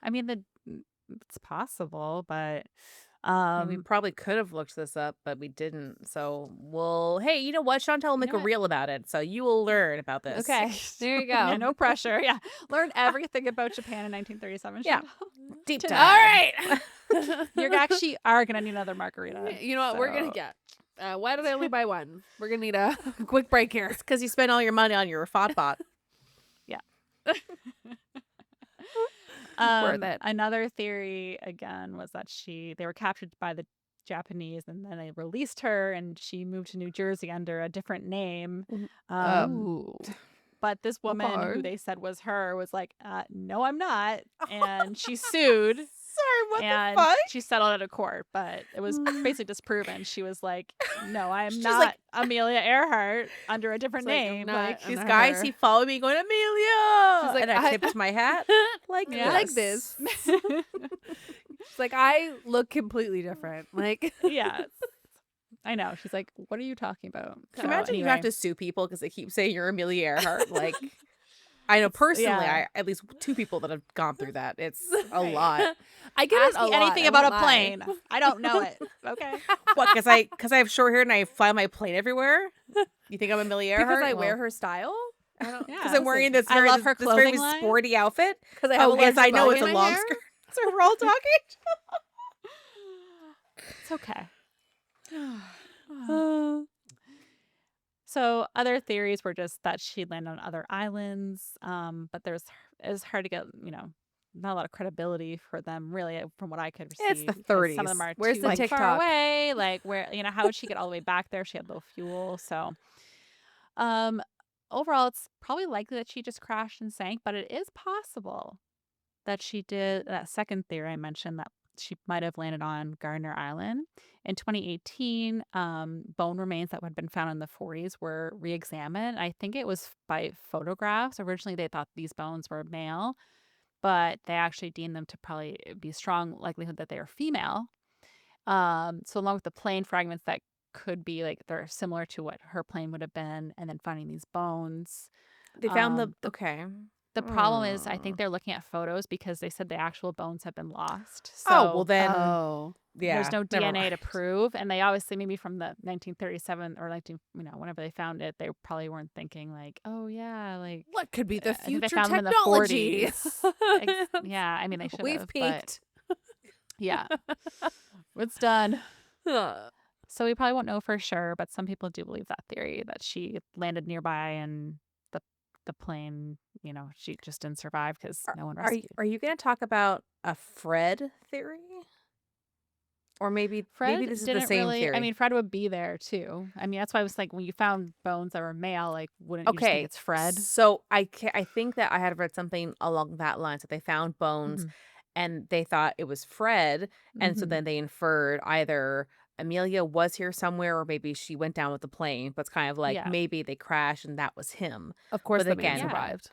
I mean, it's possible, but I mean, we probably could have looked this up, but we didn't. So, well, hey, you know what? Chantel will make know a what? reel about it. So you will learn about this. Okay. There you go. yeah, no pressure. Yeah, learn everything about Japan in 1937. Yeah. Chantal. Deep Today. dive. All right. You actually are gonna need another margarita. You know what? We're gonna so- get. Why did I only buy one? We're gonna need a quick break here. Because you spent all your money on your FODBot. Worth it. Another theory again was that they were captured by the Japanese and then they released her and she moved to New Jersey under a different name. Ooh. But this woman who Okay. they said was her was like, no, I'm not. And she sued. Sorry, what and the fuck? she settled out of court, but it was basically disproven. She was like, "No, I am She's not like- Amelia Earhart under a different It's like, I'm name." not- Like, I'm These not guys, her. he followed me going, Amelia. She's like, and I I- tipped my hat like Yeah. Like this. It's like I look completely different. Like yeah, I know. She's like, "What are you talking about?" Can you imagine you have to sue people because they keep saying you're Amelia Earhart? Like, I know personally, yeah. at least 2 people that have gone through that. It's a lot. I get Ask it a me lot. anything I about won't a lie. plane. I don't know it. Okay. What? Because I have short hair and I fly my plane everywhere. You think I'm Amelia Earhart? Because I wear her style. I don't. Yeah. Because I'm wearing this I very love her this very clothing line. sporty outfit. Because I have Oh a yes, larger I know bow it's in a my long hair. skirt. So we're all talking. It's okay. Uh, So other theories were just that she landed on other islands, but it's hard to get, not a lot of credibility for them really from what I could It's see the because some of them 30s. are Where's too the far TikTok? away. Like where, how would she get all the way back there? She had low fuel. So um overall it's probably likely that she just crashed and sank, but it is possible that she did that second theory I mentioned that she might have landed on Gardner Island. In 2018, bone remains that had been found in the 40s were re-examined. I think it was by photographs. Originally, they thought these bones were male, but they actually deemed them to probably be strong likelihood that they are female. So along with the plane fragments that could be like they're similar to what her plane would have been, and then finding these bones. They found the The okay. the problem is, I think they're looking at photos because they said the actual bones have been lost. Oh well, So then oh. yeah. there's no Never DNA to mind. prove. And they obviously, maybe from the 1937 or 19, whenever they found it, they probably weren't thinking like, oh yeah, like What could be the I think they future found them in the technology? 40s. Yeah, I mean they should We've have, but peaked. yeah, it's done. Uh, So we probably won't know for sure, but some people do believe that theory that she landed nearby and the plane, she just didn't survive because no one rescued. Are you going to talk about a Fred theory? Or maybe Fred this is the didn't same really. I theory. mean, Fred would be there too. I mean, that's why I was like, when you found bones that were male, like, wouldn't you just think Okay, it's Fred? so I think that I had read something along that line. So they found bones, Hmm. and they thought it was Fred, and so Hmm. then they inferred either Amelia was here somewhere, or maybe she went down with the plane. But it's kind of like Yeah, maybe they crashed and that was him. of course, But the man again, yeah. survived.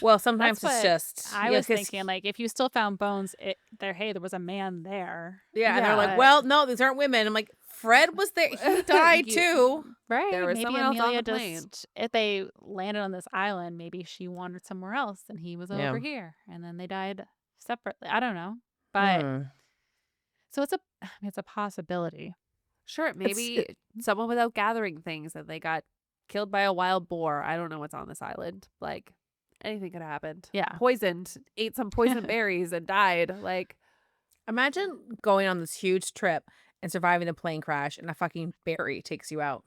well, That's sometimes it's what just I was because thinking. Like, if you still found bones, there was a man there. yeah, and they're like, Yeah. well, no, these aren't women. I'm like, Fred was there. He died You- too. Right. There was Maybe someone else on Amelia the plane. just, if they landed on this island, maybe she wandered somewhere else and he was Yeah. over here, and then they died separately. I don't know, but Hmm. so it's a possibility. Sure, maybe someone without gathering things and they got killed by a wild boar. I don't know what's on this island. Like anything could have happened. Yeah. Poisoned, ate some poison berries and died. Like Imagine going on this huge trip and surviving a plane crash and a fucking berry takes you out.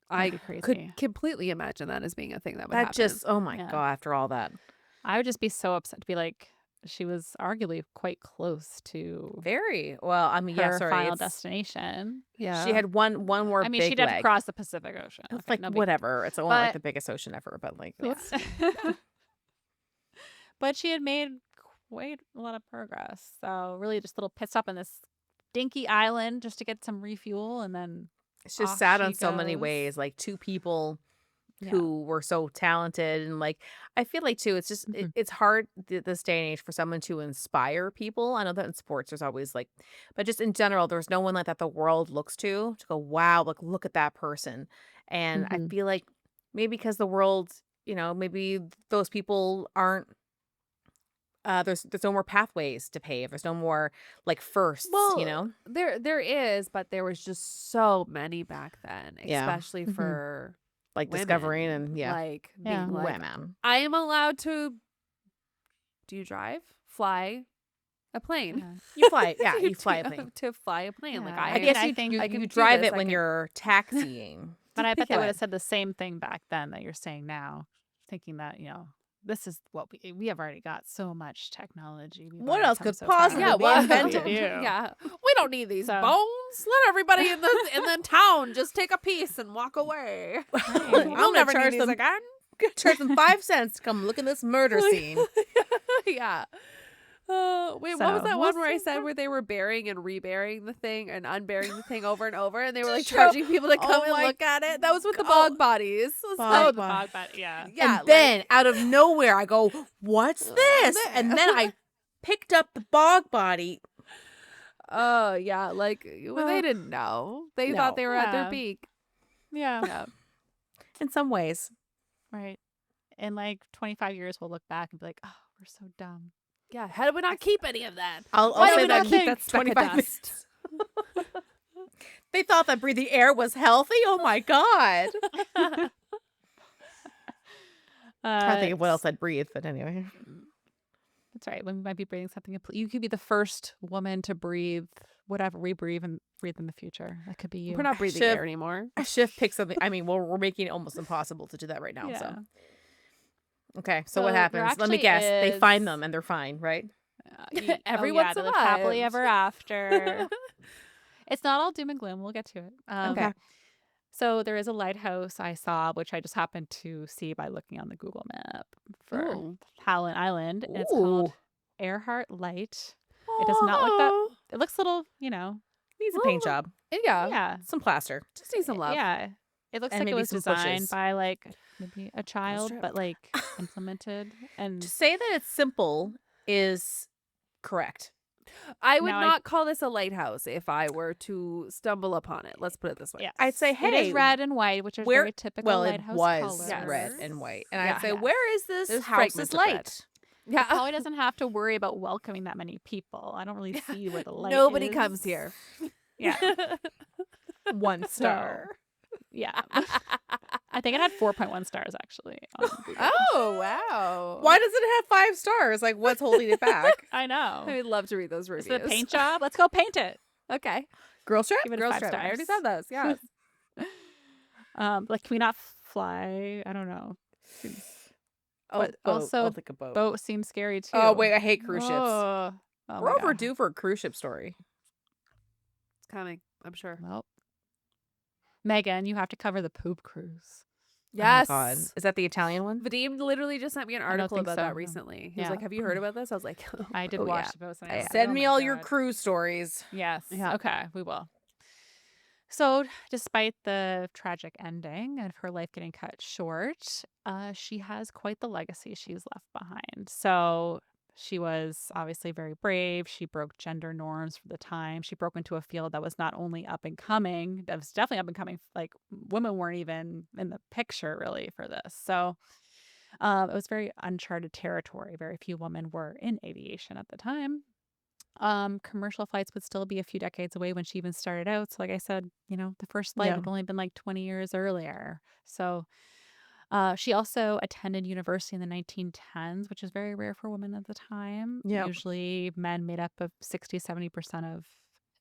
I That'd be could crazy. completely imagine that as being a thing that would That happen. just, oh my Yeah. God, after all that. I would just be so upset to be like, she was arguably quite close to Very. Well, I mean, her yeah, sorry. final It's, destination. Yeah. she had one more I mean, big she'd have to leg. cross the Pacific Ocean. It's Okay, like, no big deal. whatever. It's only like But- the biggest ocean ever, but like, Yeah. let's- But she had made quite a lot of progress. So really just a little pit stop on this dinky island just to get some refuel, and then it's just off sad she on so many goes. ways. Like 2 people Yeah. who were so talented, and like I feel like too it's just Mhm. it's hard this day and age for someone to inspire people. I know that in sports there's always like, but just in general there's no one like that the world looks to go, wow, like look at that person. And I Mhm. feel like maybe because the world, maybe those people aren't there's no more pathways to pave, there's no more like firsts, Well, there is, but there was just so many back then, Yeah. especially Mhm. for like women. discovering and Like Yeah. being like, women. I am allowed to. Do you drive? Fly a plane? Yeah. You fly, yeah, you fly a plane. To fly a plane. Like Yeah. I, I guess I you, think you, I can you do drive this, it I when can- you're taxiing. But I bet they would Yeah. have said the same thing back then that you're saying now, thinking that, this is what we have already got so much technology. We've What already else come could so far. possibly Yeah, be well, invented? What do we do? yeah, we don't need these So- bones. Let everybody in the town just take a piece and walk away. Right. We'll gonna never charge need these them- again. Charge them 5 cents to come look at this murder scene. Yeah. Wait, what was So- that We'll one where I see said how- where they were burying and reburying the thing and unburying the thing over and over, and they were like Show- charging people to come Oh and my look at it? That was with the God. bog bodies. It was Bog like- Oh, the body. bog body. Yeah. yeah, And then out of nowhere, I go, "What's this?" And then I picked up the bog body. oh yeah, like well, they Uh, didn't know. They no. thought they were at their Yeah. peak. Yeah. Yeah. In some ways, Right. in like 25 years, we'll look back and be like, oh, we're so dumb. Yeah. How did we not keep any of that? I'll Why did say we that not keep that speck of 25 dust? minutes. They thought that breathing air was healthy. Oh my god. Trying to think of what else I'd breathe, but anyway. That's right. We might be breathing something. You could be the first woman to breathe whatever we breathe in the future. That could be you. We're not breathing Shiv- air anymore. I should pick something. I mean, we're making it almost impossible to do that right now. Yeah. So okay, so So what there happens? Let me actually guess. They find is- them and they're fine, right? Everyone they live happily survived. ever after. It's not all doom and gloom. We'll get to it. Okay. So there is a lighthouse I saw, which I just happened to see by looking on the Google map for Ooh. Howland Island. And it's Ooh. called Earhart Light. It does not look that. It looks a little, Needs a paint job. Yeah. yeah. Some plaster. Just need some love. Yeah. It looks And like it maybe was some designed bushes. by like maybe a child, strip. but like implemented. And To say that it's simple is correct. I would Now I- not call this a lighthouse if I were to stumble upon it. Let's put it this way. yes. I'd say, it hey, is red and white, which are where- very typical Well, it lighthouse was colors. red and white. And Yeah. I'd say, Yeah. where is this There's house's fragments of red. light? Yeah. Probably doesn't have to worry about welcoming that many people. I don't really see where the light Nobody is. comes here. Yeah. 1 star. Yeah. I think it had 4.1 stars actually. On Google. Oh, wow. Why does it have 5 stars? Like, what's holding it back? I know. I would love to read those Is reviews. it a paint job? Let's go paint it. Okay. Girl strip? Give it a Girl 5 strip. stars. I already said those. Yes. Like, can we not fly? I don't know. Oh, But boat. also I'll think a boat. Boat seems scary too. Oh, wait, I hate cruise ships. Oh, We're my God. overdue for a cruise ship story. It's coming, I'm sure. Well, Megan, you have to cover the poop cruise. Yes. Oh my God. Is that the Italian one? Vadim literally just sent me an don't article think about so, that no. recently. He was Yeah. like, have you heard about this? I was like, I did oh, watch yeah. the post. And Yeah. I was like, Send oh me my all your God. cruise stories. Yes. Yeah. Okay, we will. So, despite the tragic ending of her life getting cut short, she has quite the legacy she's left behind. So, she was obviously very brave. She broke gender norms for the time. She broke into a field that was not only up and coming, that was definitely up and coming. Like, women weren't even in the picture really for this. So, it was very uncharted territory. Very few women were in aviation at the time. Commercial flights would still be a few decades away when she even started out. So like I said, the first flight Yeah. had only been like 20 years earlier. So she also attended university in the 1910s, which is very rare for women at the time. Yep. Usually men made up of 60-70% of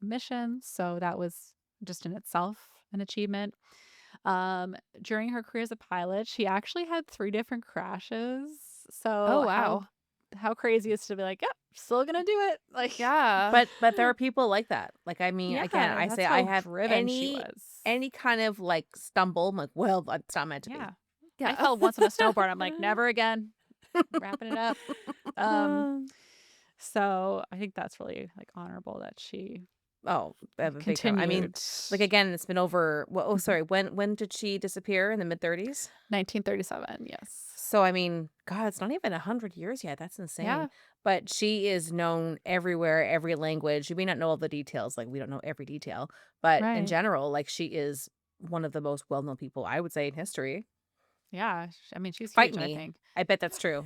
admissions. So that was just in itself an achievement. During her career as a pilot, she actually had 3 different crashes. So Oh, wow. how crazy is to be like, yep, still gonna do it. Like, Yeah. But there are people like that. Like, I mean, again, I that's say how I have driven she was. any kind of like stumble. I'm like, well, that's not meant to Yeah. be. I fell once on a snowboard. I'm like, never again. Wrapping it up. So I think that's really like honorable that she Oh, I have a big time. continued. I mean, like again, it's been over. Well, oh, sorry. When did she disappear? In the mid 30s. 1937. Yes. So I mean, God, it's not even 100 years yet. That's insane. Yeah. But she is known everywhere, every language. You may not know all the details, like we don't know every detail, but in Right. general, like she is one of the most well-known people I would say in history. Yeah. I mean, she's Fight huge, me. I think. I bet that's true.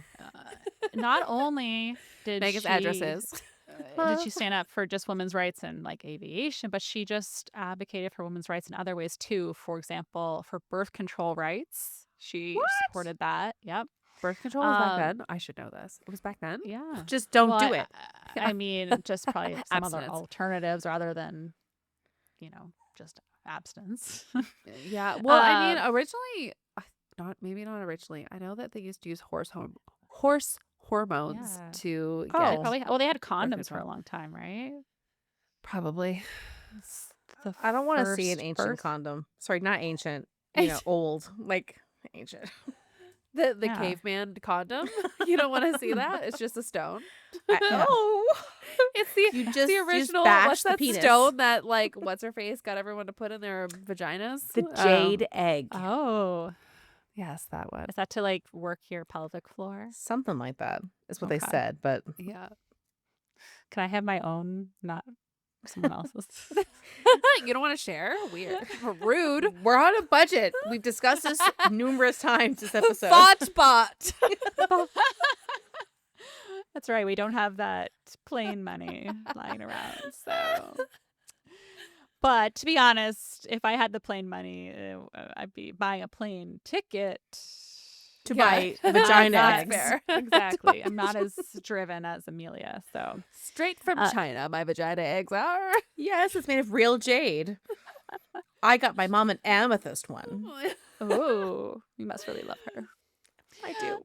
Not only did Megan's she addresses. did she stand up for just women's rights in like aviation, but she just advocated for women's rights in other ways too. For example, for birth control rights, she supported that. Yep. Birth control was back Um, then. I should know this. It was back then. Yeah. Just don't Well, do it. I mean, just probably some other Abstinence. alternatives rather than, just abstinence. Yeah. Well, I mean, Um, originally, maybe not originally. I know that they used to use horse hormones Yeah. to Oh. get They had condoms for a control. long time, right? probably. It's the I don't want to see an first ancient birth- condom. Sorry, not ancient. Old, like ancient. The Yeah. caveman condom. You don't want to see that. It's just a stone. Yeah. Oh, It's the you just the you just original. bash What's the that penis. stone that like what's her face got everyone to put in their vaginas? The jade egg, Oh, Yes, that one. is that to like work your pelvic floor? something like that is what they Okay. said. But Yeah. Can I have my own not someone else's. You don't want to share? Weird. Rude. We're on a budget. We've discussed this numerous times this episode. Bot. That's right. We don't have that plane money lying around. So, but to be honest, if I had the plane money, I'd be buying a plane ticket to Yeah. buy vagina That's eggs. fair. Exactly. I'm not as driven as Amelia. So, Straight from China, my vagina eggs are. Yes, it's made of real jade. I got my mom an amethyst one. oh, you must really love her. I do.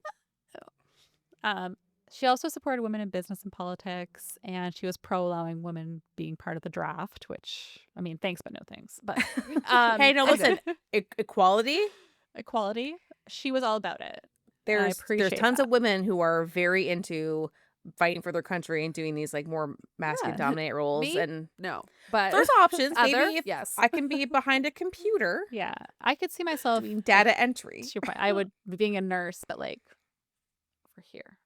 She also supported women in business and politics, and she was pro allowing women being part of the draft, which, I mean, thanks, but no thanks. But Hey, no, listen. Equality. equality, she was all about it. There's appreciate tons that. of women who are very into fighting for their country and doing these like more masculine Yeah. dominate roles. Me? And No. But there's options. other? Maybe if Yes. I can be behind a computer Yeah, I could see myself doing data entry. to your point. I would be being a nurse, but like over here.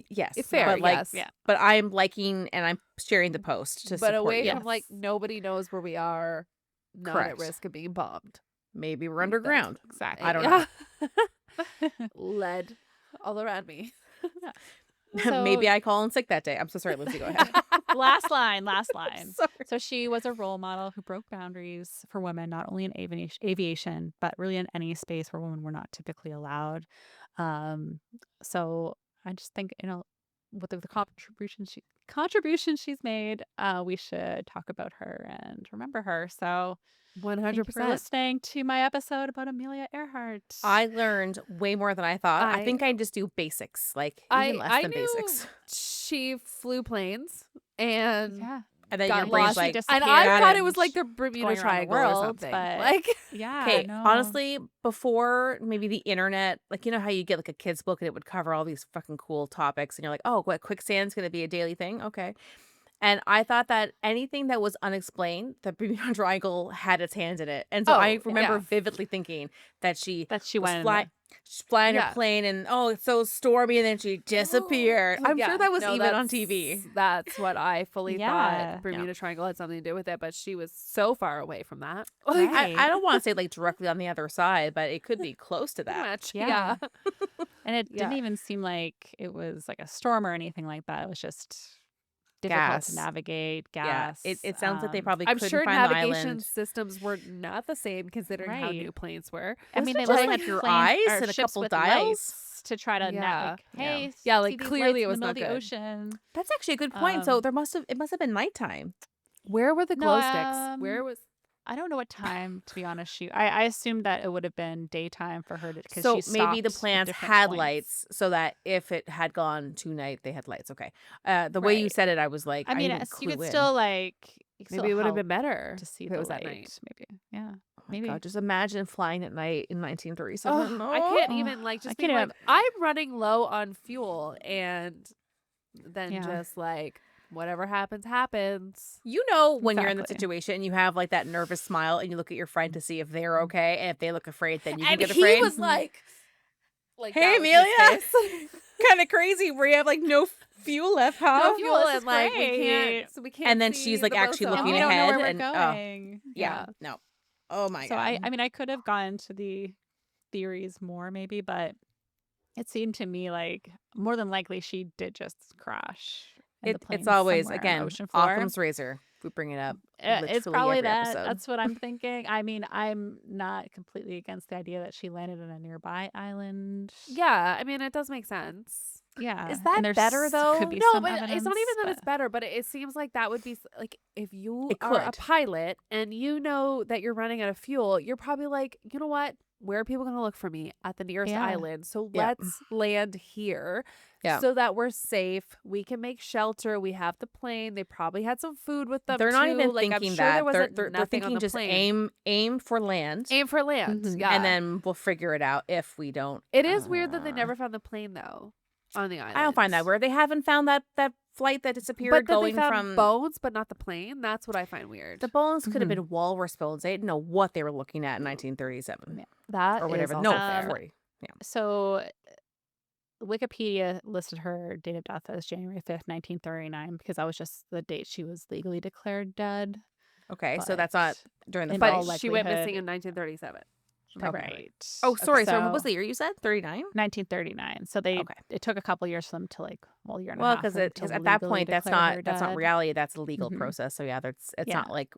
Yes, It's fair, but like, yes. Yeah. but I'm liking and I'm sharing the post to but support away you. from like nobody knows where we are, not Correct. at risk of being bombed. Maybe we're underground. Exactly. I don't know. Lead all around me. So- Maybe I call in sick that day. I'm so sorry, Lindsay. Go ahead. last line. Sorry. So she was a role model who broke boundaries for women, not only in aviation, but really in any space where women were not typically allowed. So I just think, with the contribution she's made, we should talk about her and remember her. So thank you for 100%. listening to my episode about Amelia Earhart. I learned way more than I thought. I I- think I just do basics, like even less I than knew basics. she flew planes and yeah. And then got your brain's lost. like, and disappeared I thought it and was like the going Bermuda around the Triangle or world, something. but- Like Yeah. okay, no. honestly, before maybe the internet, like, you know how you get like a kid's book and it would cover all these fucking cool topics and you're like, oh, what, quicksand's going to be a daily thing? Okay. And I thought that anything that was unexplained, the Bermuda Triangle had its hand in it. And so Oh, I remember yeah. vividly thinking that she that she was went she's flying Yeah. her plane and, oh, it's so stormy, and then she disappeared. I'm Yeah, sure that was no, even on that's- TV. That's what I fully Yeah. thought. Bermuda Triangle had something to do with it, but she was so far away from that. Right. I don't want to say like directly on the other side, but it could be close to Pretty that. much. Yeah. Yeah. And it didn't Yeah. even seem like it was like a storm or anything like that. It was just difficult Gas. to navigate, Yeah, gas. it sounds like they probably I'm couldn't sure find the navigation island. systems were not the same considering how Right. new planes were. I mean, they Wasn't it looked just, like like, your planes eyes or and a ships couple with dials? lights to try to Yeah. like, hey, Yeah, like, see these clearly lights it was in the not middle good. of the ocean. That's actually a good point. So Um, it must have been nighttime. Where were the No, glow sticks? Where was I don't know what time, to be honest. I assumed that it would have been daytime for her to. Cause So she maybe the stopped at plants different had points. lights so that if it had gone to night, they had lights. Okay. The way you Right. said it, I was like, I mean, didn't you could clue in. still like. You could maybe still it would have help been better to see if the it was light. at night. Maybe, yeah. Oh my maybe. God, just imagine flying at night in 1937. Oh, I can't Oh, even like I just can't being like even- I'm running low on fuel and then Yeah. just like whatever happens happens. You know, when you're in the Exactly. situation, you have like that nervous smile and you look at your friend to see if they're okay. And if they look afraid, then you can And get he afraid. was like Hey, that was his Amelia. face. Kind of crazy where you have like no fuel left, huh? No fuel this is and like we can't great. so we can't And then see she's, like, the actually boat And looking we side. don't know where ahead we're and- oh. going. Yeah. No. Oh my So God. I mean, I could have gone to the theories more maybe, but it seemed to me like more than likely she did just crash. In the plane It's always, somewhere on the again, ocean floor. Occam's razor. We bring it up. It's literally probably every that. episode. That's what I'm thinking. I mean, I'm not completely against the idea that she landed on a nearby island. Yeah, I mean it does make sense. Yeah. Is and that there's- better though? Could be No, some but it's not evidence, even that it's but- better, but it seems like that would be like if you It are a could. pilot and you know that you're running out of fuel, you're probably like, you know what? Where are people going to look for me? At the nearest Yeah. island. So Yeah. let's land here Yeah. so that we're safe. We can make shelter. We have the plane. They probably had some food with them. They're not too. even Like, I'm thinking sure that. There was They're nothing on thinking the just plane. aim for land. Aim for land. Mhm. Yeah. And then we'll figure it out if we don't. it is weird that they uh, never found the plane though on the island. I don't find that where they haven't found that flight that disappeared But that they going found from bones, but not the plane. That's what I find weird. the bones could have Mhm. been walrus bones. They didn't know what they were looking at in 1937 Yeah. That or is whatever. also No, fair. 40. So Wikipedia listed her date of death as January 5th, 1939, because that was just the date she was legally declared dead. Okay, so But that's not during the in fight. all But she went missing likelihood, in 1937. right. Oh, sorry. So Sorry. What was the year you said? 39? 1939. So Okay. it took a couple years for them to year and a Well, half for them to at that legally point declare her that's not dead. reality. That's a legal Hmm. process. So yeah, it's Yeah. not like,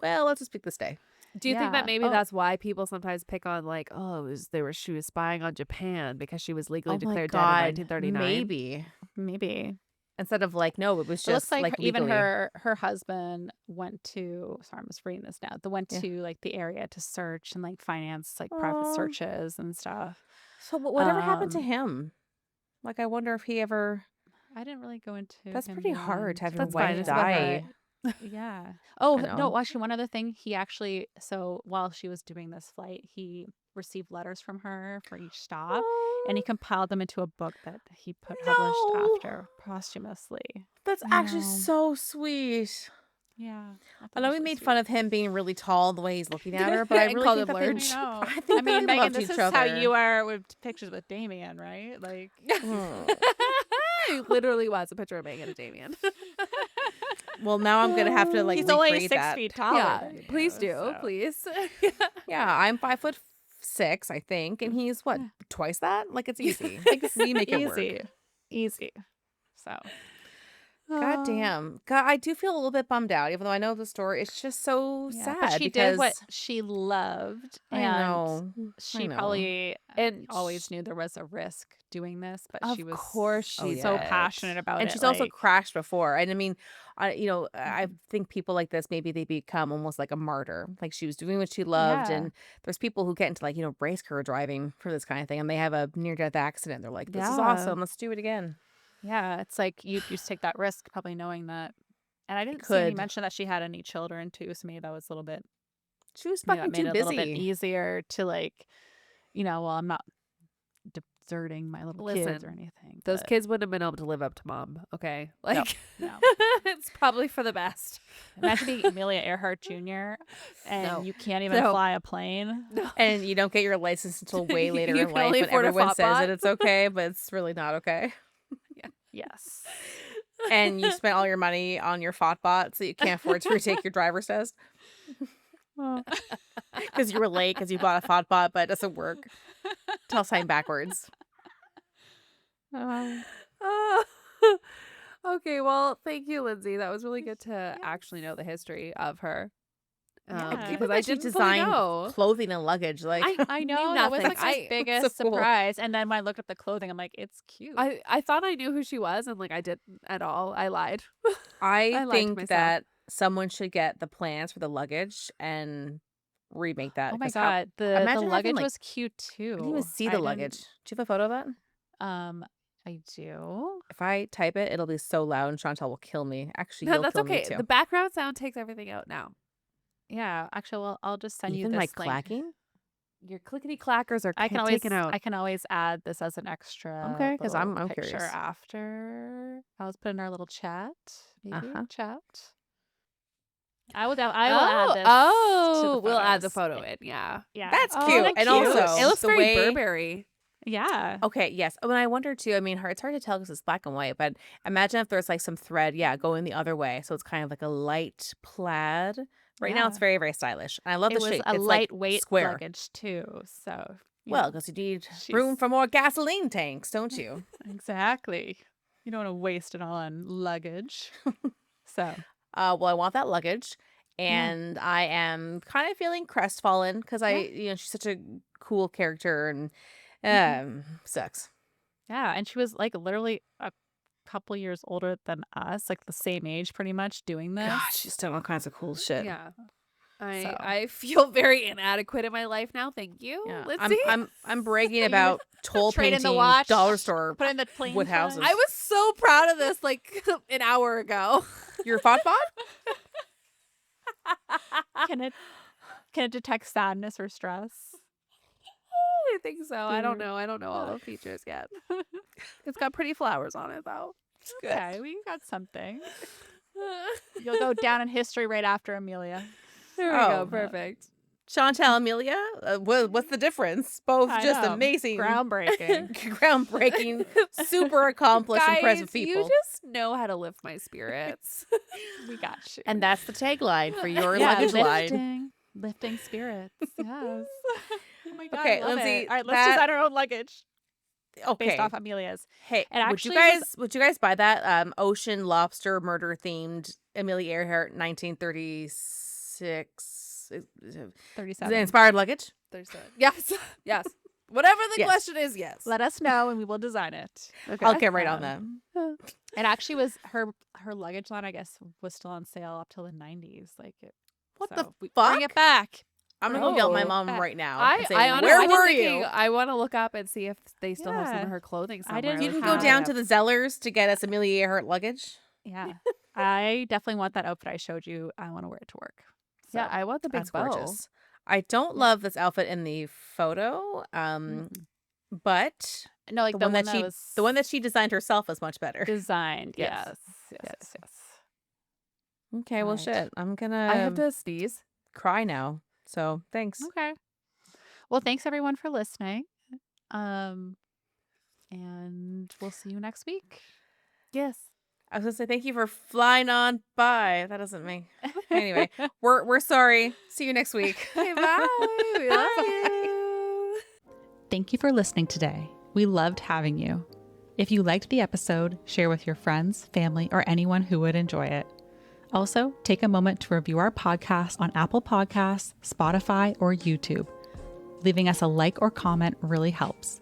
well, let's just pick this day. Do you think that Yeah. maybe Oh, that's why people sometimes pick on she was spying on Japan because she was legally Oh my declared dead in God, 1939? maybe maybe. instead of no, it was It looks just like even legally. her husband went to, sorry, I'm just reading this now. They went Yeah. to the area to search and finance private Aw. searches and stuff. So whatever happened to Um, him? I wonder if he ever. I didn't really go into That's him pretty hard to being have your That's fine. wife It's about her. die. yeah. I Oh, know. no, actually one other thing, he actually, so while she was doing this flight, he received letters from her for each stop and he Oh, compiled them into a book that he published no. after posthumously. That's I actually know. so sweet. Yeah. I I thought it know was we really made sweet. fun of him being really tall the way he's looking at her, but I And really called think him that they. large. I know. I think that Megan, they loved this each is other. how you are with pictures with Damien, right? Hmm. It literally was a picture of Megan and Damien. Well, now I'm gonna have to He's only recreate 6 feet taller Yeah, than you. please do, So. please. Yeah, I'm 5'6", I think, and he's what, Yeah. twice that? It's easy. We make it work. Easy. So. God damn. God, I do feel a little bit bummed out, even though I know the story. It's just so Yeah, sad but she because did what she loved, I and know. I she know. probably And always knew there was a risk doing this, but she of was course she so did. passionate about And it. she's also crashed before. And I mean, I Mhm. think people like this, maybe they become almost like a martyr. She was doing what she loved. Yeah, And there's people who get into race car driving for this kind of thing. And they have a near death accident. They're like, this is Yeah. awesome. Let's do it again. yeah. It's you just take that risk, probably knowing that. And I didn't see any Could. mention that she had any children too, so maybe that was a little bit. She was Maybe that fucking made too it a little bit busy. easier to well, I'm not deserting my little kids Listen, or anything. Those but kids wouldn't have been able to live up to mom, okay? no. It's probably for the best. Imagine being Amelia Earhart Jr. and No. you can't even No. fly a plane. No. And you don't get your license until way later You in can life only when afford a everyone says Fotbot. that it's okay, but it's really not okay. Yes. And you spent all your money on your Fotbot, so you can't afford to retake your driver's test because you were late because you bought a Fotbot, but it doesn't work. Tell sign backwards. Oh. Okay, well, thank you, Lindsay. That was really good to actually know the history of her. Yeah. Because That I she didn't fully designed know. clothing and luggage. I knew know that was nothing. my biggest so cool. surprise. And then when I looked up the clothing, I'm like, it's cute. I thought I knew who she was, and I didn't at all. I lied. I lied to think myself. that someone should get the plans for the luggage and remake that. Oh my 'cause how- god, the imagine having, luggage was cute too. I didn't even see I the didn't- luggage. Do you have a photo of that? I do. If I type it, it'll be so loud and Chantal will kill me. Actually, No, you'll that's kill me okay. too. The background sound takes everything out now. Yeah, actually, well, I'll just send Even you my this link. clacking? Your clickety clackers are I can always taken out. I can always add this as an extra. Okay, 'cause little I'm picture curious. after. I'll just put in our little chat. Maybe Uh-huh. chat. I will add this. Oh, to we'll add the photos. photo in. Yeah. Yeah. That's Oh, cute. isn't it And cute? also, It looks the very way... Burberry. Yeah. Okay, yes. Oh, and I wonder too, I mean, it's hard to tell because it's black and white, but imagine if there's some thread, going the other way. So it's kind of like a light plaid. Right now it's Yeah. very, very stylish. And I love It the was shape. a It's lightweight square. luggage too. So Well, because you need she's- room for more gasoline tanks, don't you? exactly. You don't want to waste it all on luggage. So Well, I want that luggage. Yeah. And I am kind of feeling crestfallen because she's such a cool character and sucks. yeah, and she was literally a couple years older than us, the same age pretty much doing this. God, she's done all kinds of cool shit. Yeah. So. I feel very inadequate in my life now. Thank you. Yeah. Lindsay. I'm bragging about toll Trade in the painting watch, dollar store Put in the plane wood flag. houses. I was so proud of this an hour ago. Your Fotbot? Can it detect sadness or stress? I think so. I don't know. I don't know all the features yet. It's got pretty flowers on it though. It's good. Okay, we got something. You'll go down in history right after Amelia. There we Oh. go. Perfect. Chantal, Amelia, what's the difference? Both I just know. amazing, Groundbreaking. groundbreaking, super accomplished, impressive Guys, you people. just know how to lift my spirits. We got you. And that's the tagline for your yeah, luggage line. lifting spirits. Yes. Oh my god, Okay, I love Lindsay, it. All right, let's that- design our own luggage based Okay. off Amelia's. Hey, It would you actually guys buy that ocean lobster murder themed Amelia Earhart 1936 37. inspired luggage? Yes. Yes. Whatever the Yes. question is, yes. Let us know and we will design it. Okay. I'll get right on that. It actually was her luggage line, I guess, was still on sale up till the 90s. Like it. What so the we fuck? Bring it back. I'm gonna go yell at my Oh. mom right now. I and say, honestly where was were thinking, you? I want to look up and see if they still have some Yeah. of her clothing I somewhere. didn't You like didn't how go they down have- to the Zellers to get us Amelia Earhart luggage? Yeah. I definitely want that outfit I showed you. I want to wear it to work. So, Yeah, I want the big That's bow. gorgeous. I don't love this outfit in the photo, but no, like the one that she was the one that she designed herself is much better. designed. Yes. Yes. Okay, well, Right. shit. I'm gonna I have to sneeze. cry now. So thanks. Okay. Well, thanks everyone for listening. And we'll see you next week. Yes. I was gonna say thank you for flying on by. That doesn't make anyway. We're sorry. See you next week. Okay, bye. We love you. Thank you for listening today. We loved having you. If you liked the episode, share with your friends, family, or anyone who would enjoy it. Also, take a moment to review our podcast on Apple Podcasts, Spotify, or YouTube. Leaving us a like or comment really helps.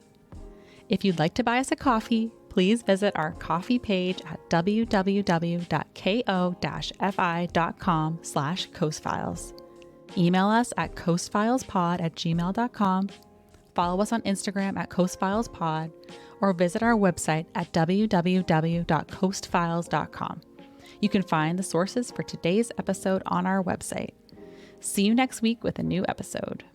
If you'd like to buy us a coffee, please visit our coffee page at www.ko-fi.com/coastfiles. Email us at coastfilespod@gmail.com. Follow us on Instagram at coastfilespod, or visit our website at www.coastfiles.com. You can find the sources for today's episode on our website. See you next week with a new episode.